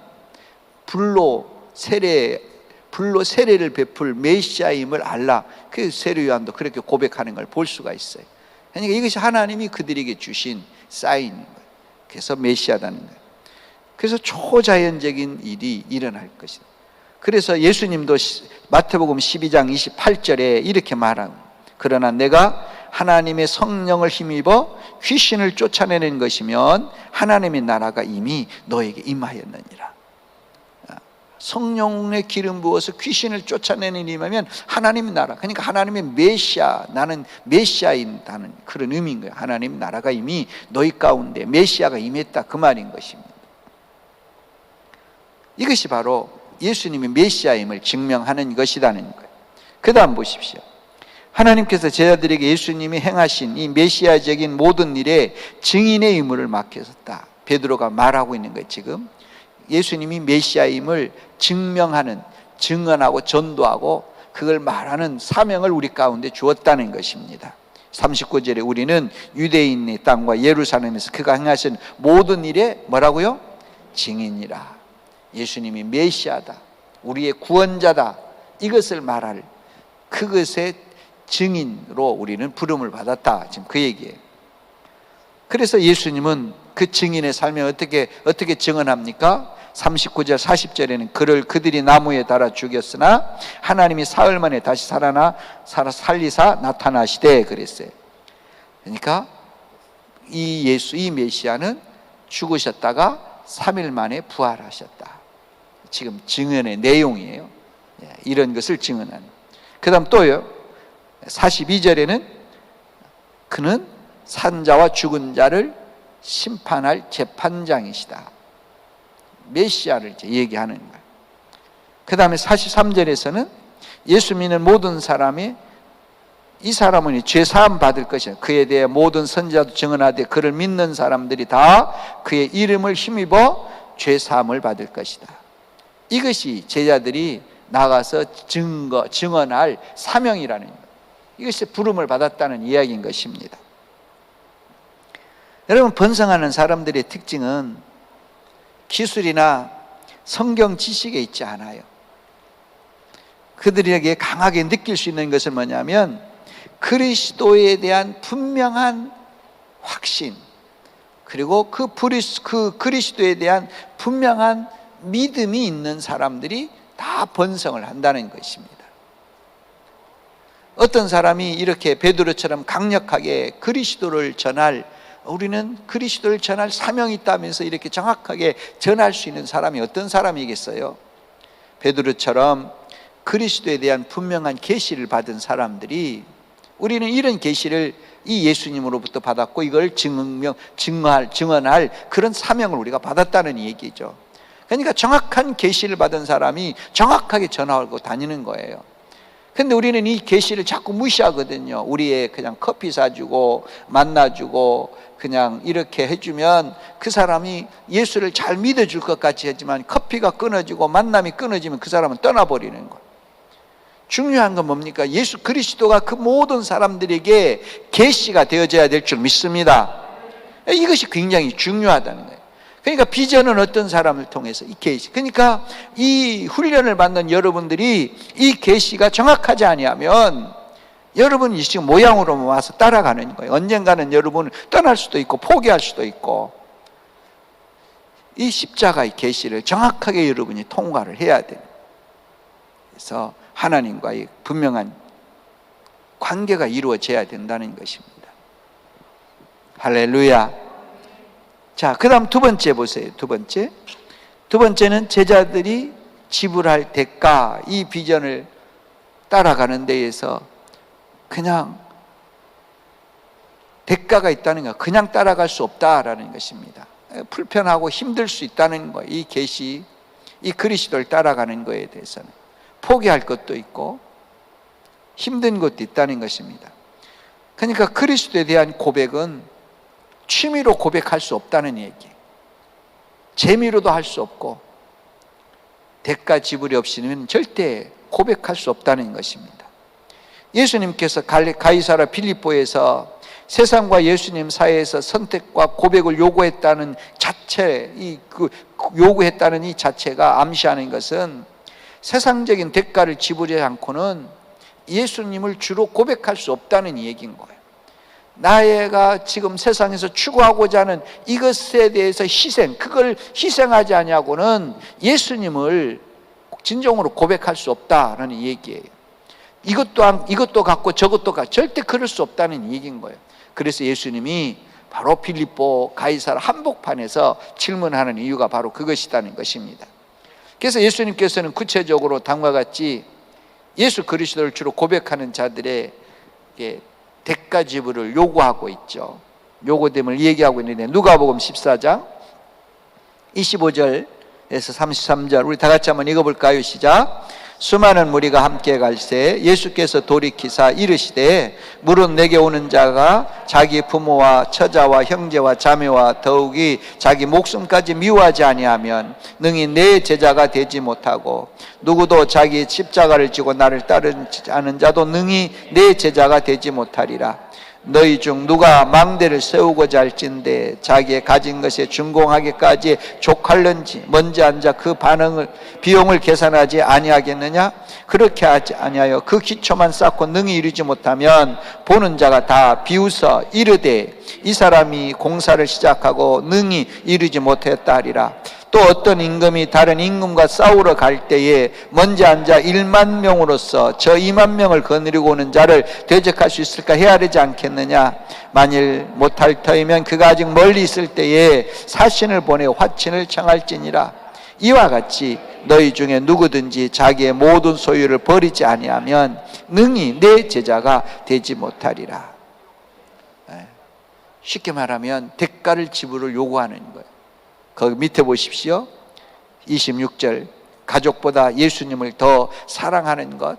불로 세례를 베풀 메시아임을 알라. 그 세례 요한도 그렇게 고백하는 걸 볼 수가 있어요. 그러니까 이것이 하나님이 그들에게 주신 사인인 거예요. 그래서 메시아다는 거예요. 그래서 초자연적인 일이 일어날 것이다. 그래서 예수님도 마태복음 12장 28절에 이렇게 말하고, 그러나 내가 하나님의 성령을 힘입어 귀신을 쫓아내는 것이면 하나님의 나라가 이미 너에게 임하였느니라. 성령의 기름 부어서 귀신을 쫓아내는 일이면 하나님의 나라, 그러니까 하나님의 메시아, 나는 메시아인다는 그런 의미인 거예요. 하나님의 나라가 이미 너희 가운데 메시아가 임했다, 그 말인 것입니다. 이것이 바로 예수님이 메시아임을 증명하는 것이라는 거예요. 그 다음 보십시오. 하나님께서 제자들에게 예수님이 행하신 이 메시아적인 모든 일에 증인의 의무를 맡겼다. 베드로가 말하고 있는 거예요. 지금 예수님이 메시아임을 증명하는, 증언하고 전도하고 그걸 말하는 사명을 우리 가운데 주었다는 것입니다. 39절에 우리는 유대인의 땅과 예루살렘에서 그가 행하신 모든 일에 뭐라고요? 증인이라. 예수님이 메시아다, 우리의 구원자다, 이것을 말할 그것의 증인으로 우리는 부름을 받았다, 지금 그 얘기예요. 그래서 예수님은 그 증인의 삶에 어떻게 증언합니까? 39절 40절에는 그를 그들이 나무에 달아 죽였으나 하나님이 사흘 만에 다시 살리사 나타나시되 그랬어요. 그러니까 이 메시아는 죽으셨다가 3일 만에 부활하셨다. 지금 증언의 내용이에요. 이런 것을 증언하는. 그 다음 또요, 42절에는 그는 산자와 죽은 자를 심판할 재판장이시다. 메시아를 이제 얘기하는 거예요. 그 다음에 43절에서는 예수 믿는 모든 사람이 이 사람은 죄 사함 받을 것이야. 그에 대해 모든 선지자도 증언하되 그를 믿는 사람들이 다 그의 이름을 힘입어 죄 사함을 받을 것이다. 이것이 제자들이 나가서 증언할 사명이라는 거예요. 이것이 부름을 받았다는 이야기인 것입니다. 여러분, 번성하는 사람들의 특징은 기술이나 성경 지식에 있지 않아요. 그들에게 강하게 느낄 수 있는 것은 뭐냐면 그리스도에 대한 분명한 확신, 그리고 그 그리스도에 대한 분명한 믿음이 있는 사람들이 다 번성을 한다는 것입니다. 어떤 사람이 이렇게 베드로처럼 강력하게 그리스도를 전할, 우리는 그리스도를 전할 사명이 있다면서 이렇게 정확하게 전할 수 있는 사람이 어떤 사람이겠어요? 베드로처럼 그리스도에 대한 분명한 계시를 받은 사람들이, 우리는 이런 계시를 이 예수님으로부터 받았고 이걸 증언할 그런 사명을 우리가 받았다는 얘기죠. 그러니까 정확한 계시를 받은 사람이 정확하게 전하고 다니는 거예요. 근데 우리는 이 계시를 자꾸 무시하거든요. 우리의 그냥 커피 사주고 만나주고 그냥 이렇게 해주면 그 사람이 예수를 잘 믿어줄 것 같이 하지만 커피가 끊어지고 만남이 끊어지면 그 사람은 떠나버리는 거예요. 중요한 건 뭡니까? 예수 그리스도가 그 모든 사람들에게 계시가 되어져야 될 줄 믿습니다. 이것이 굉장히 중요하다는 거예요. 그러니까 비전은 어떤 사람을 통해서 이 계시, 그러니까 이 훈련을 받는 여러분들이 이 계시가 정확하지 아니하면 여러분이 지금 모양으로만 와서 따라가는 거예요. 언젠가는 여러분은 떠날 수도 있고 포기할 수도 있고, 이 십자가의 계시를 정확하게 여러분이 통과를 해야 돼요. 그래서 하나님과의 분명한 관계가 이루어져야 된다는 것입니다. 할렐루야. 자, 그 다음 두 번째 보세요. 두 번째는 제자들이 지불할 대가, 이 비전을 따라가는 데에서 그냥 대가가 있다는 거, 그냥 따라갈 수 없다라는 것입니다. 불편하고 힘들 수 있다는 거예요. 이 계시, 이 그리스도를 따라가는 거에 대해서는 포기할 것도 있고 힘든 것도 있다는 것입니다. 그러니까 그리스도에 대한 고백은 취미로 고백할 수 없다는 얘기예요. 재미로도 할 수 없고 대가 지불이 없이는 절대 고백할 수 없다는 것입니다. 예수님께서 가이사랴 빌립보에서 세상과 예수님 사이에서 선택과 고백을 요구했다는 자체, 요구했다는 이 자체가 암시하는 것은 세상적인 대가를 지불하지 않고는 예수님을 주로 고백할 수 없다는 얘기인 거예요. 나가 지금 세상에서 추구하고자 하는 이것에 대해서 그걸 희생하지 아니하고는 예수님을 진정으로 고백할 수 없다라는 얘기예요. 이것도 갖고 저것도 갖고 절대 그럴 수 없다는 얘기인 거예요. 그래서 예수님이 바로 빌립보 가이사라 한복판에서 질문하는 이유가 바로 그것이라는 것입니다. 그래서 예수님께서는 구체적으로 다음과 같이 예수 그리스도를 주로 고백하는 자들의 대가 지불을 요구하고 있죠. 요구됨을 얘기하고 있는데, 누가복음 14장 25절에서 33절 우리 다 같이 한번 읽어볼까요? 시작. 수많은 무리가 함께 갈새 예수께서 돌이키사 이르시되 물은 내게 오는 자가 자기 부모와 처자와 형제와 자매와 더욱이 자기 목숨까지 미워하지 아니하면 능히 내 제자가 되지 못하고, 누구도 자기 십자가를 지고 나를 따르지 않은 자도 능히 내 제자가 되지 못하리라. 너희 중 누가 망대를 세우고자 할진대 자기의 가진 것에 준공하기까지 족할는지 먼저 앉아 그 비용을 계산하지 아니하겠느냐? 그렇게 하지 아니하여 그 기초만 쌓고 능히 이루지 못하면 보는 자가 다 비웃어 이르되 이 사람이 공사를 시작하고 능히 이루지 못했다 하리라. 또 어떤 임금이 다른 임금과 싸우러 갈 때에 먼저 앉아 1만 명으로서 저 2만 명을 거느리고 오는 자를 대적할 수 있을까 헤아리지 않겠느냐? 만일 못할 터이면 그가 아직 멀리 있을 때에 사신을 보내 화친을 청할지니라. 이와 같이 너희 중에 누구든지 자기의 모든 소유를 버리지 아니하면 능히 내 제자가 되지 못하리라. 쉽게 말하면 대가를 지불을 요구하는 거예요. 거기 밑에 보십시오. 26절, 가족보다 예수님을 더 사랑하는 것.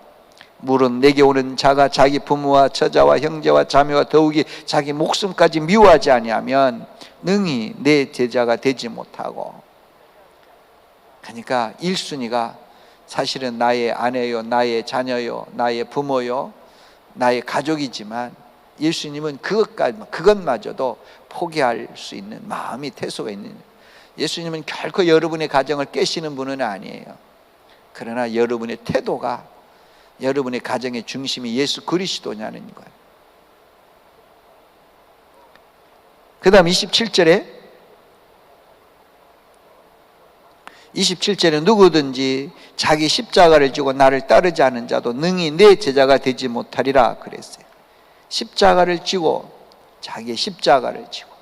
물은 내게 오는 자가 자기 부모와 처자와 형제와 자매와 더욱이 자기 목숨까지 미워하지 아니하면 능히 내 제자가 되지 못하고. 그러니까 1순위가 사실은 나의 아내요, 나의 자녀요, 나의 부모요, 나의 가족이지만 예수님은 그것마저도 포기할 수 있는 마음이 태소가 있는, 예수님은 결코 여러분의 가정을 깨시는 분은 아니에요. 그러나 여러분의 태도가, 여러분의 가정의 중심이 예수 그리스도냐는 거예요. 그 다음 27절에 누구든지 자기 십자가를 지고 나를 따르지 않은 자도 능히 내 제자가 되지 못하리라 그랬어요. 십자가를 지고, 자기의 십자가를 지고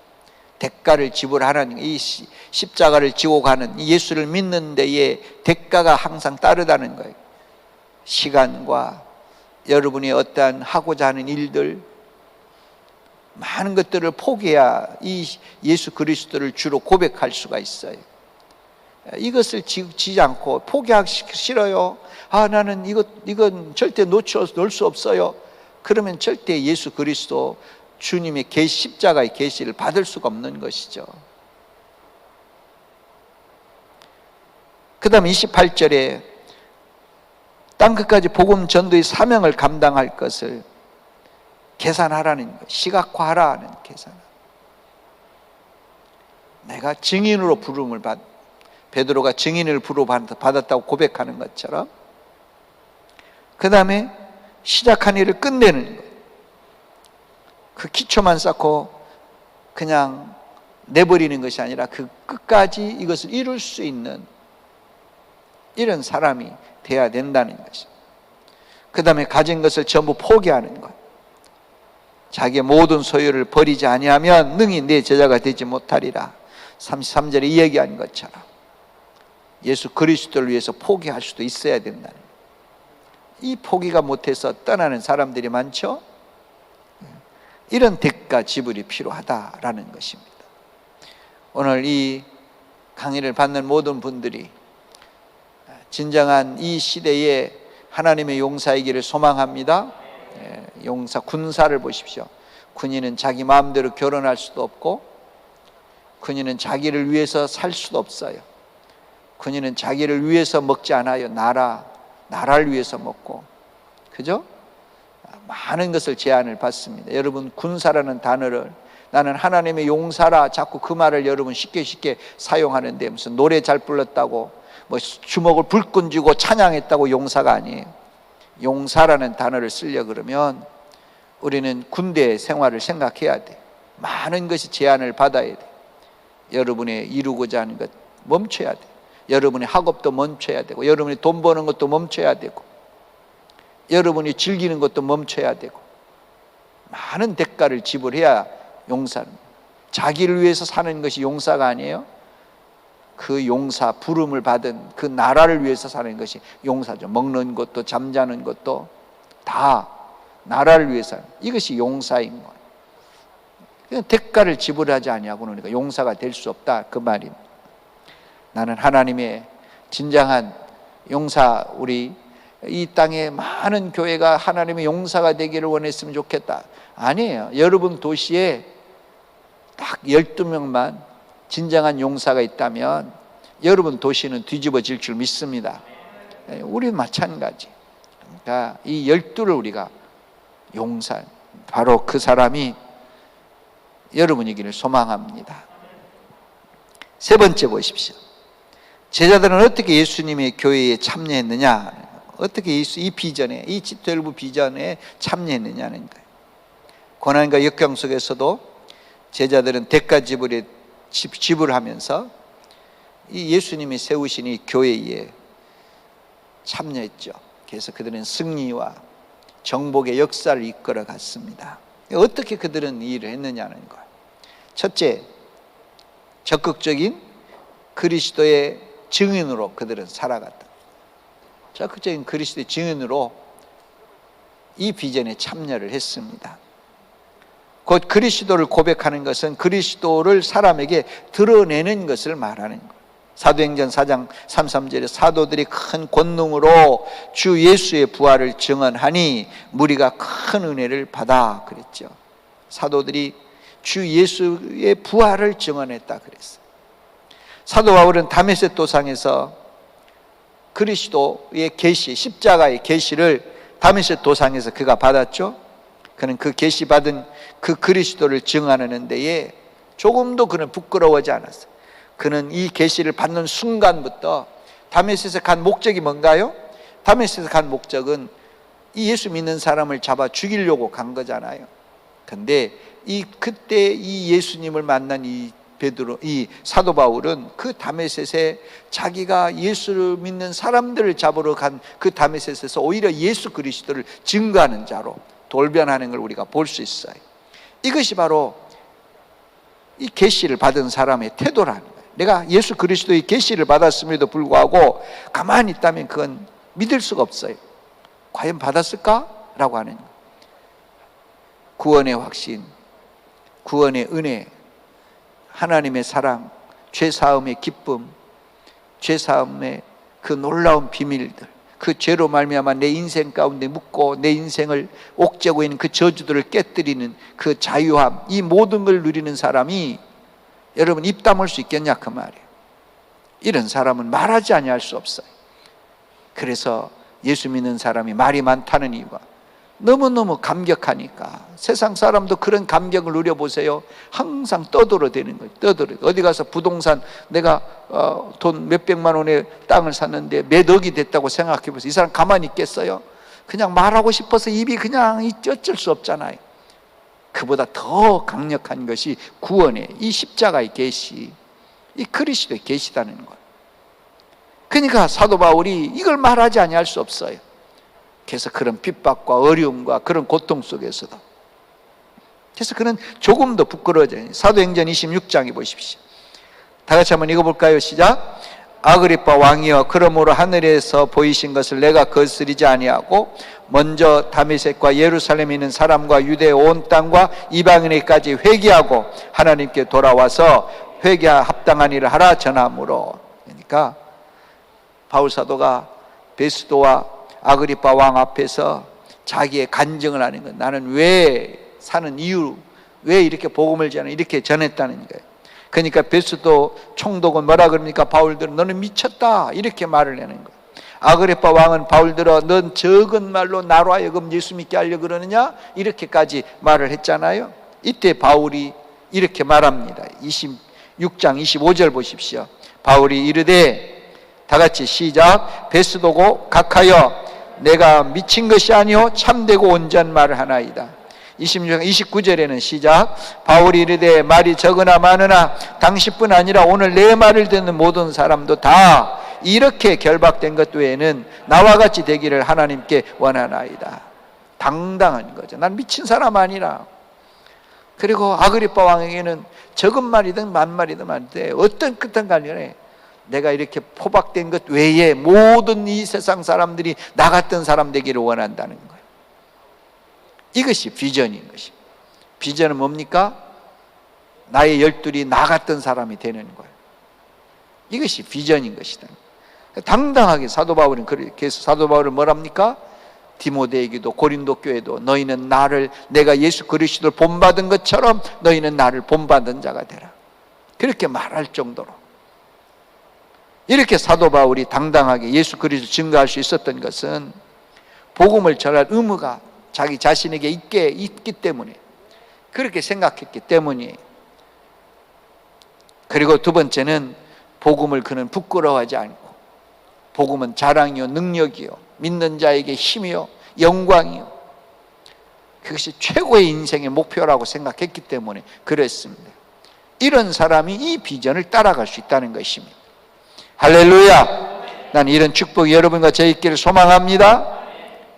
대가를 지불하는, 이 십자가를 지고 가는 예수를 믿는 데에 대가가 항상 따르다는 거예요. 시간과 여러분이 어떠한 하고자 하는 일들, 많은 것들을 포기해야 이 예수 그리스도를 주로 고백할 수가 있어요. 이것을 지지 않고 포기하기 싫어요. 나는 이건 절대 놓을 수 없어요. 그러면 절대 예수 그리스도 주님의 십자가의 계시를 받을 수가 없는 것이죠. 그 다음 28절에 땅끝까지 복음 전도의 사명을 감당할 것을 계산하라는 것, 시각화하라는 계산. 내가 증인으로 부름을 베드로가 증인을 받았다고 고백하는 것처럼, 그 다음에 시작한 일을 끝내는 것. 그 기초만 쌓고 그냥 내버리는 것이 아니라 그 끝까지 이것을 이룰 수 있는 이런 사람이 돼야 된다는 것입니다. 그 다음에 가진 것을 전부 포기하는 것. 자기의 모든 소유를 버리지 아니하면 능히 내 제자가 되지 못하리라. 33절에 이야기한 것처럼 예수 그리스도를 위해서 포기할 수도 있어야 된다는 거예요. 이 포기가 못해서 떠나는 사람들이 많죠. 이런 대가 지불이 필요하다라는 것입니다. 오늘 이 강의를 받는 모든 분들이 진정한 이 시대에 하나님의 용사이기를 소망합니다. 용사, 군사를 보십시오. 군인은 자기 마음대로 결혼할 수도 없고, 군인은 자기를 위해서 살 수도 없어요. 군인은 자기를 위해서 먹지 않아요. 나라를 위해서 먹고, 그죠? 많은 것을 제한을 받습니다. 여러분, 군사라는 단어를, 나는 하나님의 용사라, 자꾸 그 말을 여러분 쉽게 사용하는데, 무슨 노래 잘 불렀다고, 뭐 주먹을 불끈 쥐고 찬양했다고 용사가 아니에요. 용사라는 단어를 쓰려 그러면 우리는 군대 생활을 생각해야 돼. 많은 것이 제한을 받아야 돼. 여러분의 이루고자 하는 것 멈춰야 돼. 여러분의 학업도 멈춰야 되고, 여러분이 돈 버는 것도 멈춰야 되고, 여러분이 즐기는 것도 멈춰야 되고 많은 대가를 지불해야 용사는, 자기를 위해서 사는 것이 용사가 아니에요. 그 용사, 부름을 받은 그 나라를 위해서 사는 것이 용사죠. 먹는 것도 잠자는 것도 다 나라를 위해서 하는, 이것이 용사인 거예요. 대가를 지불하지 아니하고는 우리가 용사가 될 수 없다, 그 말입니다. 나는 하나님의 진정한 용사, 우리 이 땅에 많은 교회가 하나님의 용사가 되기를 원했으면 좋겠다. 아니에요. 여러분 도시에 딱 12명만 진정한 용사가 있다면 여러분 도시는 뒤집어질 줄 믿습니다. 우리 마찬가지. 그러니까 이 12를 우리가 용사, 바로 그 사람이 여러분이기를 소망합니다. 세 번째 보십시오. 제자들은 어떻게 예수님의 교회에 참여했느냐, 어떻게 이 비전에, 이 집12 비전에 참여했느냐는 거예요. 고난과 역경 속에서도 제자들은 대가 지불하면서 이 예수님이 세우신 이 교회에 참여했죠. 그래서 그들은 승리와 정복의 역사를 이끌어 갔습니다. 어떻게 그들은 이 일을 했느냐는 거예요. 첫째, 적극적인 그리스도의 증인으로 그들은 살아갔다. 적극적인 그리스도의 증인으로 이 비전에 참여를 했습니다. 곧 그리스도를 고백하는 것은 그리스도를 사람에게 드러내는 것을 말하는 거예요. 사도행전 4장 33절에 사도들이 큰 권능으로 주 예수의 부활을 증언하니 무리가 큰 은혜를 받아 그랬죠. 사도들이 주 예수의 부활을 증언했다 그랬어요. 사도 바울은 다메섹 도상에서 그리스도의 계시, 십자가의 계시를 다메섹 도상에서 그가 받았죠. 그는 그 계시 받은 그 그리스도를 증언하는 데에 조금도 그는 부끄러워하지 않았어요. 그는 이 계시를 받는 순간부터 다메섹에 간 목적이 뭔가요? 다메섹에 간 목적은 이 예수 믿는 사람을 잡아 죽이려고 간 거잖아요. 근데 그때 이 예수님을 만난 이 사도 바울은 그 다메섹에 자기가 예수를 믿는 사람들을 잡으러 간 그 다메섹에서 오히려 예수 그리스도를 증거하는 자로 돌변하는 걸 우리가 볼 수 있어요. 이것이 바로 이 계시를 받은 사람의 태도라는 거예요. 내가 예수 그리스도의 계시를 받았음에도 불구하고 가만히 있다면 그건 믿을 수가 없어요. 과연 받았을까? 라고 하는 거예요. 구원의 확신, 구원의 은혜, 하나님의 사랑, 죄사함의 기쁨, 죄사함의 그 놀라운 비밀들, 그 죄로 말미암아 내 인생 가운데 묻고 내 인생을 옥죄고 있는 그 저주들을 깨뜨리는 그 자유함, 이 모든 걸 누리는 사람이 여러분 입 다물 수 있겠냐 그 말이에요. 이런 사람은 말하지 아니할 수 없어요. 그래서 예수 믿는 사람이 말이 많다는 이유가 너무너무 감격하니까. 세상 사람도 그런 감격을 누려보세요. 항상 떠들어대는 거예요. 어디 가서 부동산 내가 돈 몇백만 원의 땅을 샀는데 몇 억이 됐다고 생각해보세요. 이 사람 가만히 있겠어요? 그냥 말하고 싶어서 입이 그냥 어쩔 수 없잖아요. 그보다 더 강력한 것이 구원의 이 십자가의 계시, 이 그리스도의 계시다는 거예요. 그러니까 사도 바울이 이걸 말하지 아니할 수 없어요. 그래서 그런 핍박과 어려움과 그런 고통 속에서도, 그래서 그는 조금도 부끄러워져. 사도행전 26장에 보십시오. 다 같이 한번 읽어볼까요? 시작. 아그리빠 왕이여, 그러므로 하늘에서 보이신 것을 내가 거스리지 아니하고 먼저 다메섹과 예루살렘에 있는 사람과 유대 온 땅과 이방인에게까지 회개하고 하나님께 돌아와서 회개하 합당한 일을 하라 전함으로. 그러니까 바울 사도가 베스도와 아그리빠 왕 앞에서 자기의 간증을 하는 것, 나는 왜 사는 이유, 왜 이렇게 복음을 이렇게 전했다는 거예요. 그러니까 베스도 총독은 뭐라 그럽니까? 바울들은 너는 미쳤다 이렇게 말을 하는 거예요. 아그리빠 왕은 바울들어 넌 적은 말로 나로 하여금 예수 믿게 하려고 그러느냐 이렇게까지 말을 했잖아요. 이때 바울이 이렇게 말합니다. 26장 25절 보십시오. 바울이 이르되, 다 같이 시작. 베스도고 각하여 내가 미친 것이 아니요 참되고 온전 말을 하나이다. 26장 29절에는 시작. 바울이 이르되 말이 적으나 많으나 당신뿐 아니라 오늘 내 말을 듣는 모든 사람도 다 이렇게 결박된 것 외에는 나와 같이 되기를 하나님께 원하나이다. 당당한 거죠. 난 미친 사람 아니라. 그리고 아그리빠 왕에게는 적은 말이든 만말이든 말인데 어떤 끝한 간에 내가 이렇게 포박된 것 외에 모든 이 세상 사람들이 나 같은 사람 되기를 원한다는 거예요. 이것이 비전인 것입니다. 비전은 뭡니까? 나의 열둘이 나 같은 사람이 되는 거예요. 이것이 비전인 것이다. 당당하게 사도 바울은 그렇게 해서 사도 바울은 뭐랍니까? 디모데에게도 고린도 교회도 너희는 나를 내가 예수 그리스도를 본받은 것처럼 너희는 나를 본받은 자가 되라. 그렇게 말할 정도로 이렇게 사도 바울이 당당하게 예수 그리스도를 증거할 수 있었던 것은 복음을 전할 의무가 자기 자신에게 있기 때문에 그렇게 생각했기 때문이에요. 그리고 두 번째는 복음을 그는 부끄러워하지 않고 복음은 자랑이요 능력이요 믿는 자에게 힘이요 영광이요 그것이 최고의 인생의 목표라고 생각했기 때문에 그랬습니다. 이런 사람이 이 비전을 따라갈 수 있다는 것입니다. 할렐루야. 나는 이런 축복이 여러분과 저 있기를 소망합니다.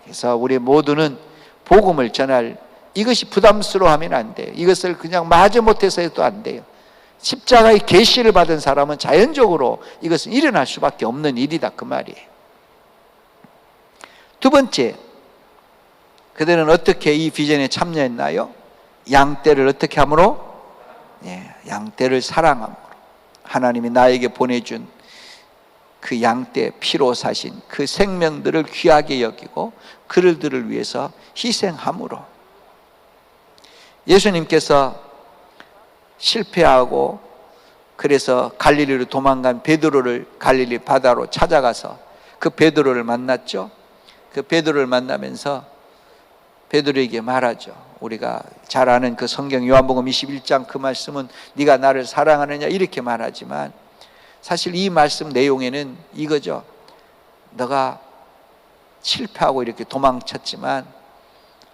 그래서 우리 모두는 복음을 전할 이것이 부담스러워하면 안 돼요. 이것을 그냥 마지못해서 해도 안 돼요. 십자가의 계시를 받은 사람은 자연적으로 이것은 일어날 수밖에 없는 일이다 그 말이에요. 두 번째, 그들은 어떻게 이 비전에 참여했나요? 양떼를 어떻게 함으로? 양떼를 사랑함으로. 하나님이 나에게 보내준 그 양떼 피로 사신 그 생명들을 귀하게 여기고 그들을 위해서 희생함으로. 예수님께서 실패하고 그래서 갈릴리로 도망간 베드로를 갈릴리 바다로 찾아가서 그 베드로를 만났죠. 그 베드로를 만나면서 베드로에게 말하죠. 우리가 잘 아는 그 성경 요한복음 21장 그 말씀은 네가 나를 사랑하느냐 이렇게 말하지만 사실 이 말씀 내용에는 이거죠. 너가 실패하고 이렇게 도망쳤지만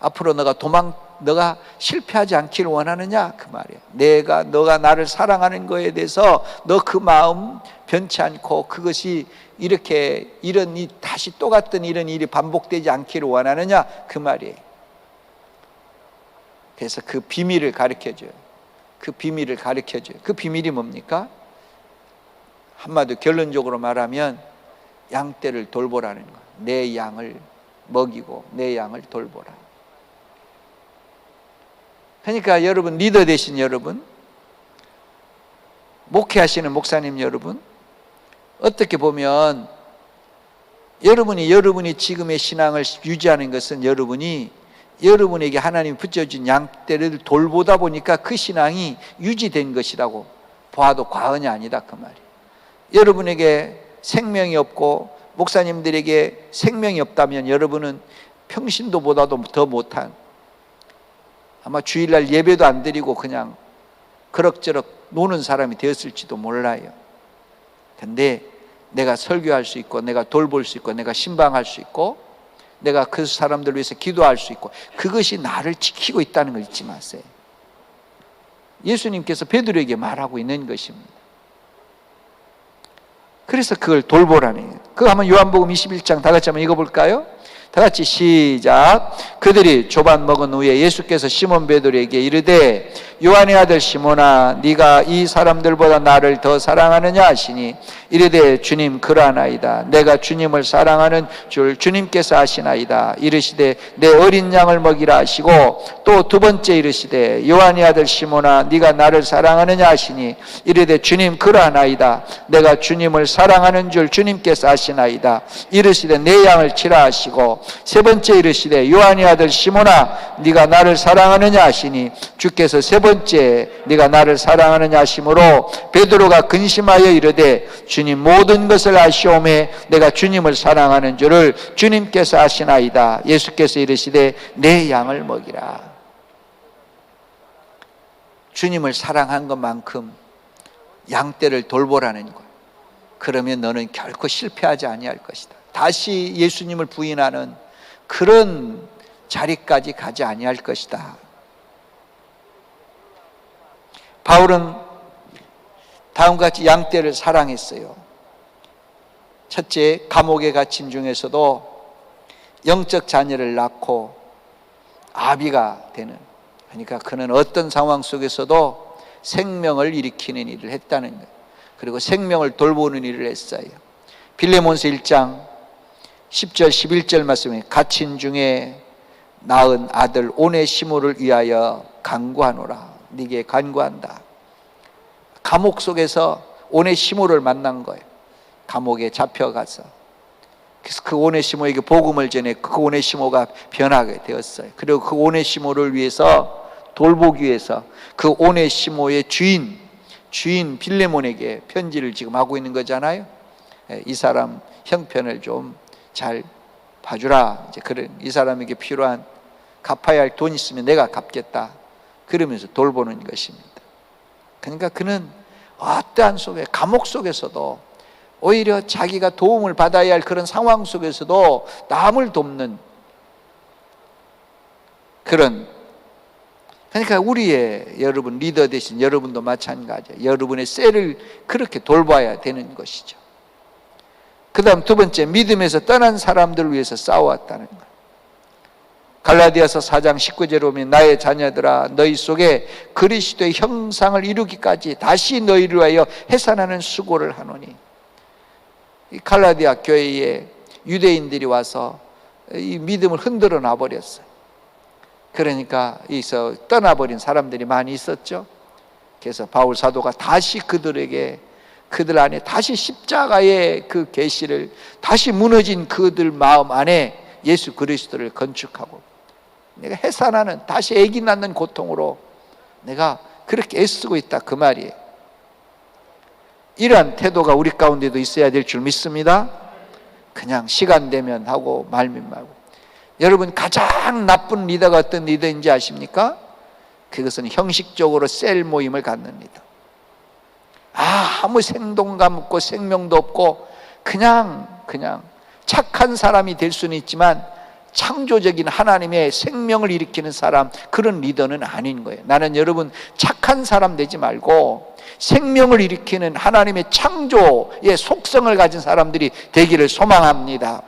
앞으로 너가 실패하지 않기를 원하느냐 그 말이에요. 너가 나를 사랑하는 거에 대해서 너 그 마음 변치 않고 그것이 이렇게 다시 똑같은 이런 일이 반복되지 않기를 원하느냐 그 말이에요. 그래서 그 비밀을 가르쳐줘요. 그 비밀이 뭡니까? 한마디로 결론적으로 말하면 양떼를 돌보라는 거예요. 내 양을 먹이고 내 양을 돌보라. 그러니까 여러분, 리더 되신 여러분, 목회하시는 목사님 여러분, 어떻게 보면 여러분이 지금의 신앙을 유지하는 것은 여러분에게 하나님이 붙여준 양떼를 돌보다 보니까 그 신앙이 유지된 것이라고 봐도 과언이 아니다 그 말이에요. 여러분에게 생명이 없고 목사님들에게 생명이 없다면 여러분은 평신도보다도 더 못한, 아마 주일날 예배도 안 드리고 그냥 그럭저럭 노는 사람이 되었을지도 몰라요. 근데 내가 설교할 수 있고 내가 돌볼 수 있고 내가 신방할 수 있고 내가 그 사람들을 위해서 기도할 수 있고 그것이 나를 지키고 있다는 걸 잊지 마세요. 예수님께서 베드로에게 말하고 있는 것입니다. 그래서 그걸 돌보라는, 그거 한번 요한복음 21장 다 같이 한번 읽어볼까요? 다 같이 시작. 그들이 조반 먹은 후에 예수께서 시몬 베드로에게 이르되 요한의 아들 시몬아 네가 이 사람들보다 나를 더 사랑하느냐 하시니 이르되 주님 그러하나이다. 내가 주님을 사랑하는 줄 주님께서 아시나이다. 이르시되 내 어린 양을 먹이라 하시고 또 두 번째 이르시되 요한의 아들 시몬아 네가 나를 사랑하느냐 하시니 이르되 주님 그러하나이다. 내가 주님을 사랑하는 줄 주님께서 아시나이다. 이르시되 내 양을 치라 하시고 세 번째 이르시되 요한의 아들 시몬아 네가 나를 사랑하느냐 하시니 주께서 세 번째 네가 나를 사랑하느냐 하심으로 베드로가 근심하여 이르되 주님 모든 것을 아시오매 내가 주님을 사랑하는 줄을 주님께서 아시나이다. 예수께서 이르시되 내 양을 먹이라. 주님을 사랑한 것만큼 양떼를 돌보라는 것. 그러면 너는 결코 실패하지 아니할 것이다. 다시 예수님을 부인하는 그런 자리까지 가지 아니할 것이다. 바울은 다음과 같이 양떼를 사랑했어요. 첫째, 감옥에 갇힌 중에서도 영적 자녀를 낳고 아비가 되는, 그러니까 그는 어떤 상황 속에서도 생명을 일으키는 일을 했다는 거예요. 그리고 생명을 돌보는 일을 했어요. 빌레몬서 1장 10절 11절 말씀에 갇힌 중에 낳은 아들 오네시모를 위하여 간구하노라. 네게 간구한다. 감옥 속에서 오네시모를 만난 거예요. 감옥에 잡혀가서. 그래서 그 오네시모에게 복음을 전해 그 오네시모가 변하게 되었어요. 그리고 그 오네시모를 위해서, 돌보기 위해서 그 오네시모의 주인 빌레몬에게 편지를 지금 하고 있는 거잖아요. 이 사람 형편을 좀 잘 봐주라. 이제 그런, 이 사람에게 필요한 갚아야 할 돈 있으면 내가 갚겠다. 그러면서 돌보는 것입니다. 그러니까 그는 어떠한 속에, 감옥 속에서도 오히려 자기가 도움을 받아야 할 그런 상황 속에서도 남을 돕는 그런, 그러니까 우리의 여러분 리더 되신 여러분도 마찬가지예요. 여러분의 셀을 그렇게 돌봐야 되는 것이죠. 그 다음 두 번째, 믿음에서 떠난 사람들을 위해서 싸워왔다는 거예요. 갈라디아서 4장 19절에 보면 나의 자녀들아 너희 속에 그리스도의 형상을 이루기까지 다시 너희를 위하여 해산하는 수고를 하노니. 이 갈라디아 교회에 유대인들이 와서 이 믿음을 흔들어 놔버렸어요. 그러니까 여기서 떠나버린 사람들이 많이 있었죠. 그래서 바울 사도가 다시 그들 안에 다시 십자가의 그 계시를, 다시 무너진 그들 마음 안에 예수 그리스도를 건축하고, 내가 해산하는, 다시 애기 낳는 고통으로 내가 그렇게 애쓰고 있다, 그 말이에요. 이러한 태도가 우리 가운데도 있어야 될 줄 믿습니다. 그냥 시간 되면 하고 말면 말고. 여러분, 가장 나쁜 리더가 어떤 리더인지 아십니까? 그것은 형식적으로 셀 모임을 갖습니다. 아무 생동감 없고 생명도 없고 그냥 착한 사람이 될 수는 있지만 창조적인 하나님의 생명을 일으키는 사람, 그런 리더는 아닌 거예요. 나는 여러분 착한 사람 되지 말고 생명을 일으키는 하나님의 창조의 속성을 가진 사람들이 되기를 소망합니다.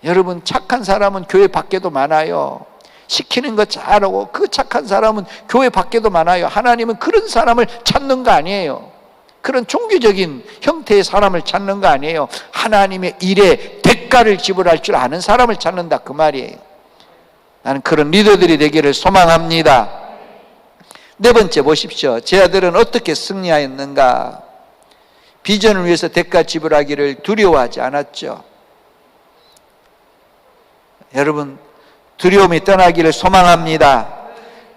여러분, 착한 사람은 교회 밖에도 많아요. 시키는 거 잘하고 그 착한 사람은 교회 밖에도 많아요. 하나님은 그런 사람을 찾는 거 아니에요. 그런 종교적인 형태의 사람을 찾는 거 아니에요. 하나님의 일에 대가를 지불할 줄 아는 사람을 찾는다, 그 말이에요. 나는 그런 리더들이 되기를 소망합니다. 네 번째 보십시오. 제 아들은 어떻게 승리하였는가? 비전을 위해서 대가 지불하기를 두려워하지 않았죠. 여러분, 두려움이 떠나기를 소망합니다.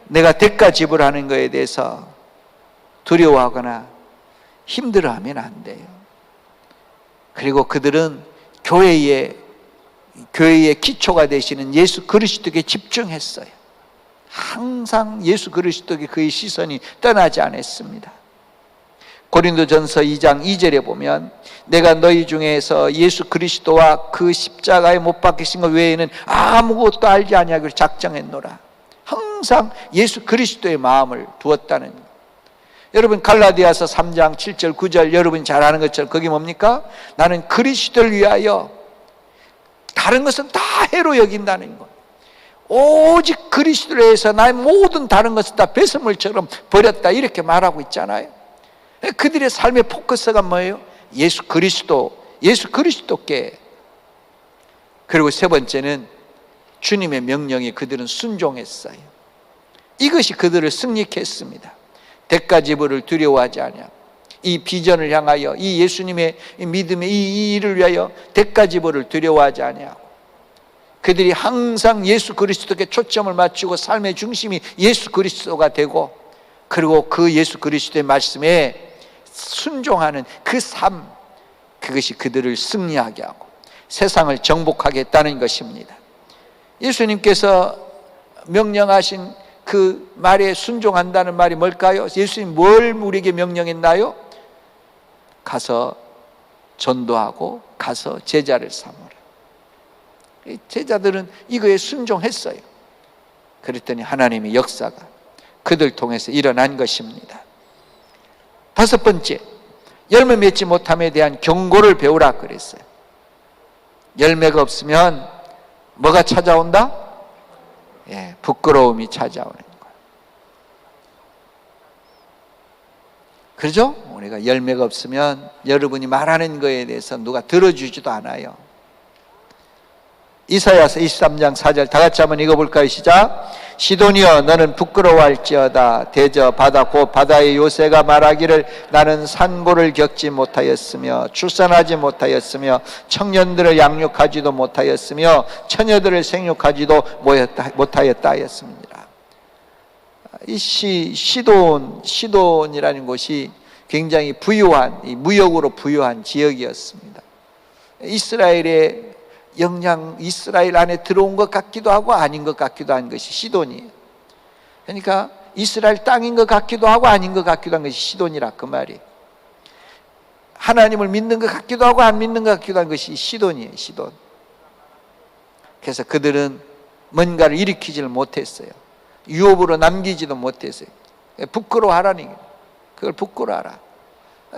내가 대가 지불하는 것에 대해서 두려워하거나 힘들어하면 안 돼요. 그리고 그들은 교회의 기초가 되시는 예수 그리스도께 집중했어요. 항상 예수 그리스도께 그의 시선이 떠나지 않았습니다. 고린도전서 2장 2절에 보면 내가 너희 중에서 예수 그리스도와 그 십자가에 못 박히신 것 외에는 아무것도 알지 아니하기로 작정했노라. 항상 예수 그리스도의 마음을 두었다는 것. 여러분, 갈라디아서 3장 7절 9절 여러분이 잘 아는 것처럼 거기 뭡니까? 나는 그리스도를 위하여 다른 것은 다 해로 여긴다는 것. 오직 그리스도를 위해서 나의 모든 다른 것은 다 배설물처럼 버렸다, 이렇게 말하고 있잖아요. 그들의 삶의 포커스가 뭐예요? 예수 그리스도께. 그리고 세 번째는 주님의 명령에 그들은 순종했어요. 이것이 그들을 승리케 했습니다. 대가 지불을 두려워하지 않냐. 이 비전을 향하여, 이 예수님의 믿음의 이 일을 위하여 대가 지불을 두려워하지 않냐. 그들이 항상 예수 그리스도께 초점을 맞추고 삶의 중심이 예수 그리스도가 되고, 그리고 그 예수 그리스도의 말씀에 순종하는 그 삶, 그것이 그들을 승리하게 하고 세상을 정복하게 했다는 것입니다. 예수님께서 명령하신 그 말에 순종한다는 말이 뭘까요? 예수님 뭘 우리에게 명령했나요? 가서 전도하고 가서 제자를 삼으라. 제자들은 이거에 순종했어요. 그랬더니 하나님의 역사가 그들 통해서 일어난 것입니다. 다섯 번째, 열매 맺지 못함에 대한 경고를 배우라 그랬어요. 열매가 없으면 뭐가 찾아온다? 부끄러움이 찾아오는 거예요. 그렇죠? 우리가 열매가 없으면 여러분이 말하는 거에 대해서 누가 들어주지도 않아요. 이사야서 23장 4절 다 같이 한번 읽어볼까요? 시작. 시돈이여 너는 부끄러워할지어다. 대저 바다 곧 바다의 요새가 말하기를 나는 산고를 겪지 못하였으며 출산하지 못하였으며 청년들을 양육하지도 못하였으며 처녀들을 생육하지도 못하였다 하였습니다. 이 시돈이라는 곳이 굉장히 부유한, 무역으로 부유한 지역이었습니다. 이스라엘 안에 들어온 것 같기도 하고 아닌 것 같기도 한 것이 시돈이에요. 그러니까 이스라엘 땅인 것 같기도 하고 아닌 것 같기도 한 것이 시돈이라 그 말이에요. 하나님을 믿는 것 같기도 하고 안 믿는 것 같기도 한 것이 시돈이에요. 시돈. 그래서 그들은 뭔가를 일으키지를 못했어요. 유업으로 남기지도 못했어요. 부끄러워하라는 거예요. 그걸 부끄러워하라.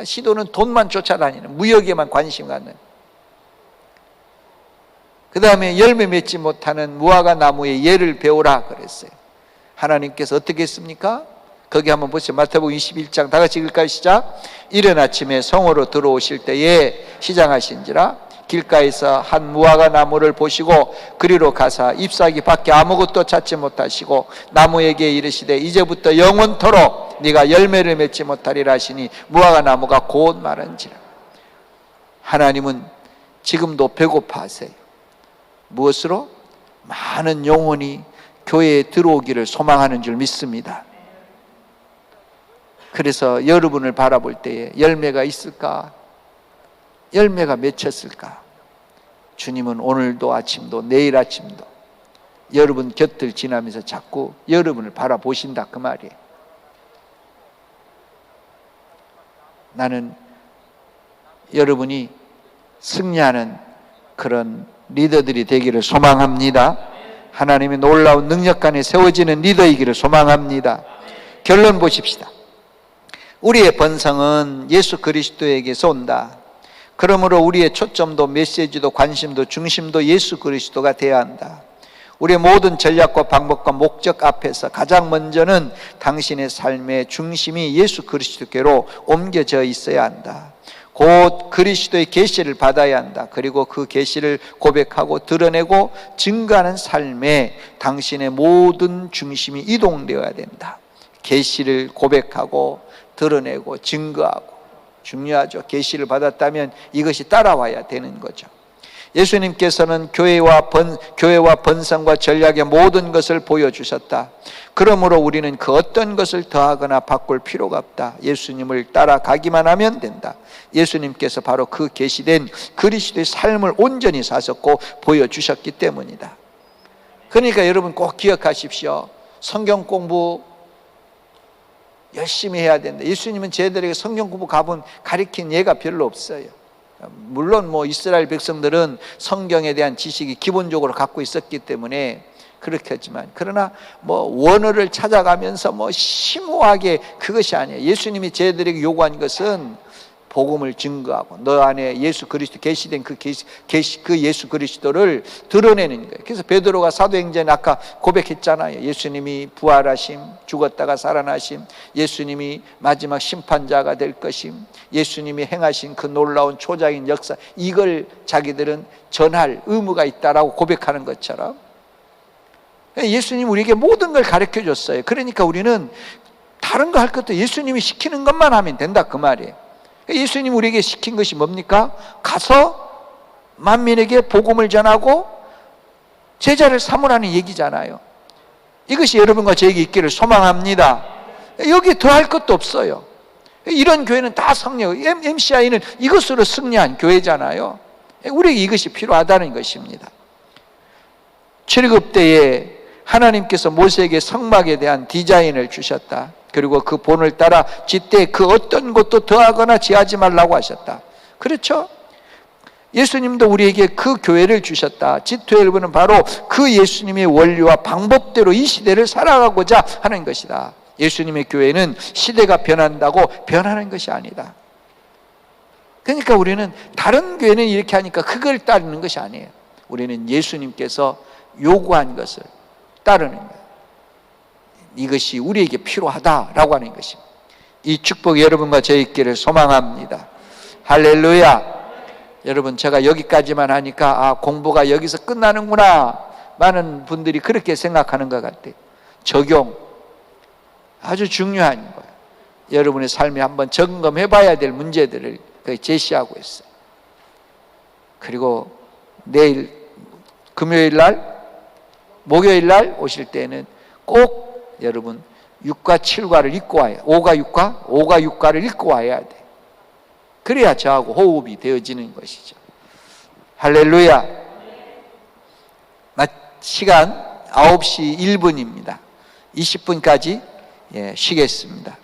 시돈은 돈만 쫓아다니는, 무역에만 관심 갖는. 그 다음에 열매 맺지 못하는 무화과 나무의 예를 배우라 그랬어요. 하나님께서 어떻게 했습니까? 거기 한번 보세요. 마태복음 21장 다 같이 읽을까요? 시작. 이른 아침에 성으로 들어오실 때에 시장하신지라 길가에서 한 무화과 나무를 보시고 그리로 가사 잎사귀 밖에 아무것도 찾지 못하시고 나무에게 이르시되 이제부터 영원토록 네가 열매를 맺지 못하리라 하시니 무화과 나무가 곧 마른지라. 하나님은 지금도 배고파하세요. 무엇으로? 많은 영혼이 교회에 들어오기를 소망하는 줄 믿습니다. 그래서 여러분을 바라볼 때에 열매가 있을까? 열매가 맺혔을까? 주님은 오늘도 아침도 내일 아침도 여러분 곁을 지나면서 자꾸 여러분을 바라보신다 그 말이에요. 나는 여러분이 승리하는 그런 리더들이 되기를 소망합니다. 하나님의 놀라운 능력 안에 세워지는 리더이기를 소망합니다. 결론 보십시다. 우리의 번성은 예수 그리스도에게서 온다. 그러므로 우리의 초점도 메시지도 관심도 중심도 예수 그리스도가 되어야 한다. 우리의 모든 전략과 방법과 목적 앞에서 가장 먼저는 당신의 삶의 중심이 예수 그리스도께로 옮겨져 있어야 한다. 곧 그리스도의 계시를 받아야 한다. 그리고 그 계시를 고백하고 드러내고 증거하는 삶에 당신의 모든 중심이 이동되어야 된다. 계시를 고백하고 드러내고 증거하고 중요하죠. 계시를 받았다면 이것이 따라와야 되는 거죠. 예수님께서는 교회와 번성과 전략의 모든 것을 보여주셨다. 그러므로 우리는 그 어떤 것을 더하거나 바꿀 필요가 없다. 예수님을 따라가기만 하면 된다. 예수님께서 바로 그 계시된 그리스도의 삶을 온전히 사셨고 보여주셨기 때문이다. 그러니까 여러분 꼭 기억하십시오. 성경 공부 열심히 해야 된다. 예수님은 저희들에게 성경 공부 가르친 예가 별로 없어요. 물론 이스라엘 백성들은 성경에 대한 지식이 기본적으로 갖고 있었기 때문에 그렇게 했지만, 그러나 원어를 찾아가면서 심오하게 그것이 아니에요. 예수님이 저희들에게 요구한 것은 복음을 증거하고 너 안에 예수 그리스도 계시된 그 예수 그리스도를 드러내는 거예요. 그래서 베드로가 사도행전에 아까 고백했잖아요. 예수님이 부활하심, 죽었다가 살아나심, 예수님이 마지막 심판자가 될 것임, 예수님이 행하신 그 놀라운 초자인 역사, 이걸 자기들은 전할 의무가 있다라고 고백하는 것처럼 예수님이 우리에게 모든 걸 가르쳐 줬어요. 그러니까 우리는 다른 거 할 것도 예수님이 시키는 것만 하면 된다 그 말이에요. 예수님이 우리에게 시킨 것이 뭡니까? 가서 만민에게 복음을 전하고 제자를 삼으라는 얘기잖아요. 이것이 여러분과 저에게 있기를 소망합니다. 여기 더 할 것도 없어요. 이런 교회는 다 승리, MCI는 이것으로 승리한 교회잖아요. 우리에게 이것이 필요하다는 것입니다. 출애굽 때에 하나님께서 모세에게 성막에 대한 디자인을 주셨다. 그리고 그 본을 따라 짓되 그 어떤 것도 더하거나 제하지 말라고 하셨다. 그렇죠? 예수님도 우리에게 그 교회를 주셨다. G12는 바로 그 예수님의 원리와 방법대로 이 시대를 살아가고자 하는 것이다. 예수님의 교회는 시대가 변한다고 변하는 것이 아니다. 그러니까 우리는 다른 교회는 이렇게 하니까 그걸 따르는 것이 아니에요. 우리는 예수님께서 요구한 것을 따르는 거예요. 이것이 우리에게 필요하다라고 하는 것입니다. 이 축복이 여러분과 저희 있기를 소망합니다. 할렐루야. 여러분, 제가 여기까지만 하니까 공부가 여기서 끝나는구나, 많은 분들이 그렇게 생각하는 것 같아요. 적용 아주 중요한 거예요. 여러분의 삶에 한번 점검해 봐야 될 문제들을 제시하고 있어요. 그리고 내일 금요일 날, 목요일 날 오실 때는 꼭 여러분 6과 7과를 읽고 와야, 5과 6과를 읽고 와야 돼. 그래야 저하고 호흡이 되어지는 것이죠. 할렐루야. 시간 9시 1분입니다. 20분까지 쉬겠습니다.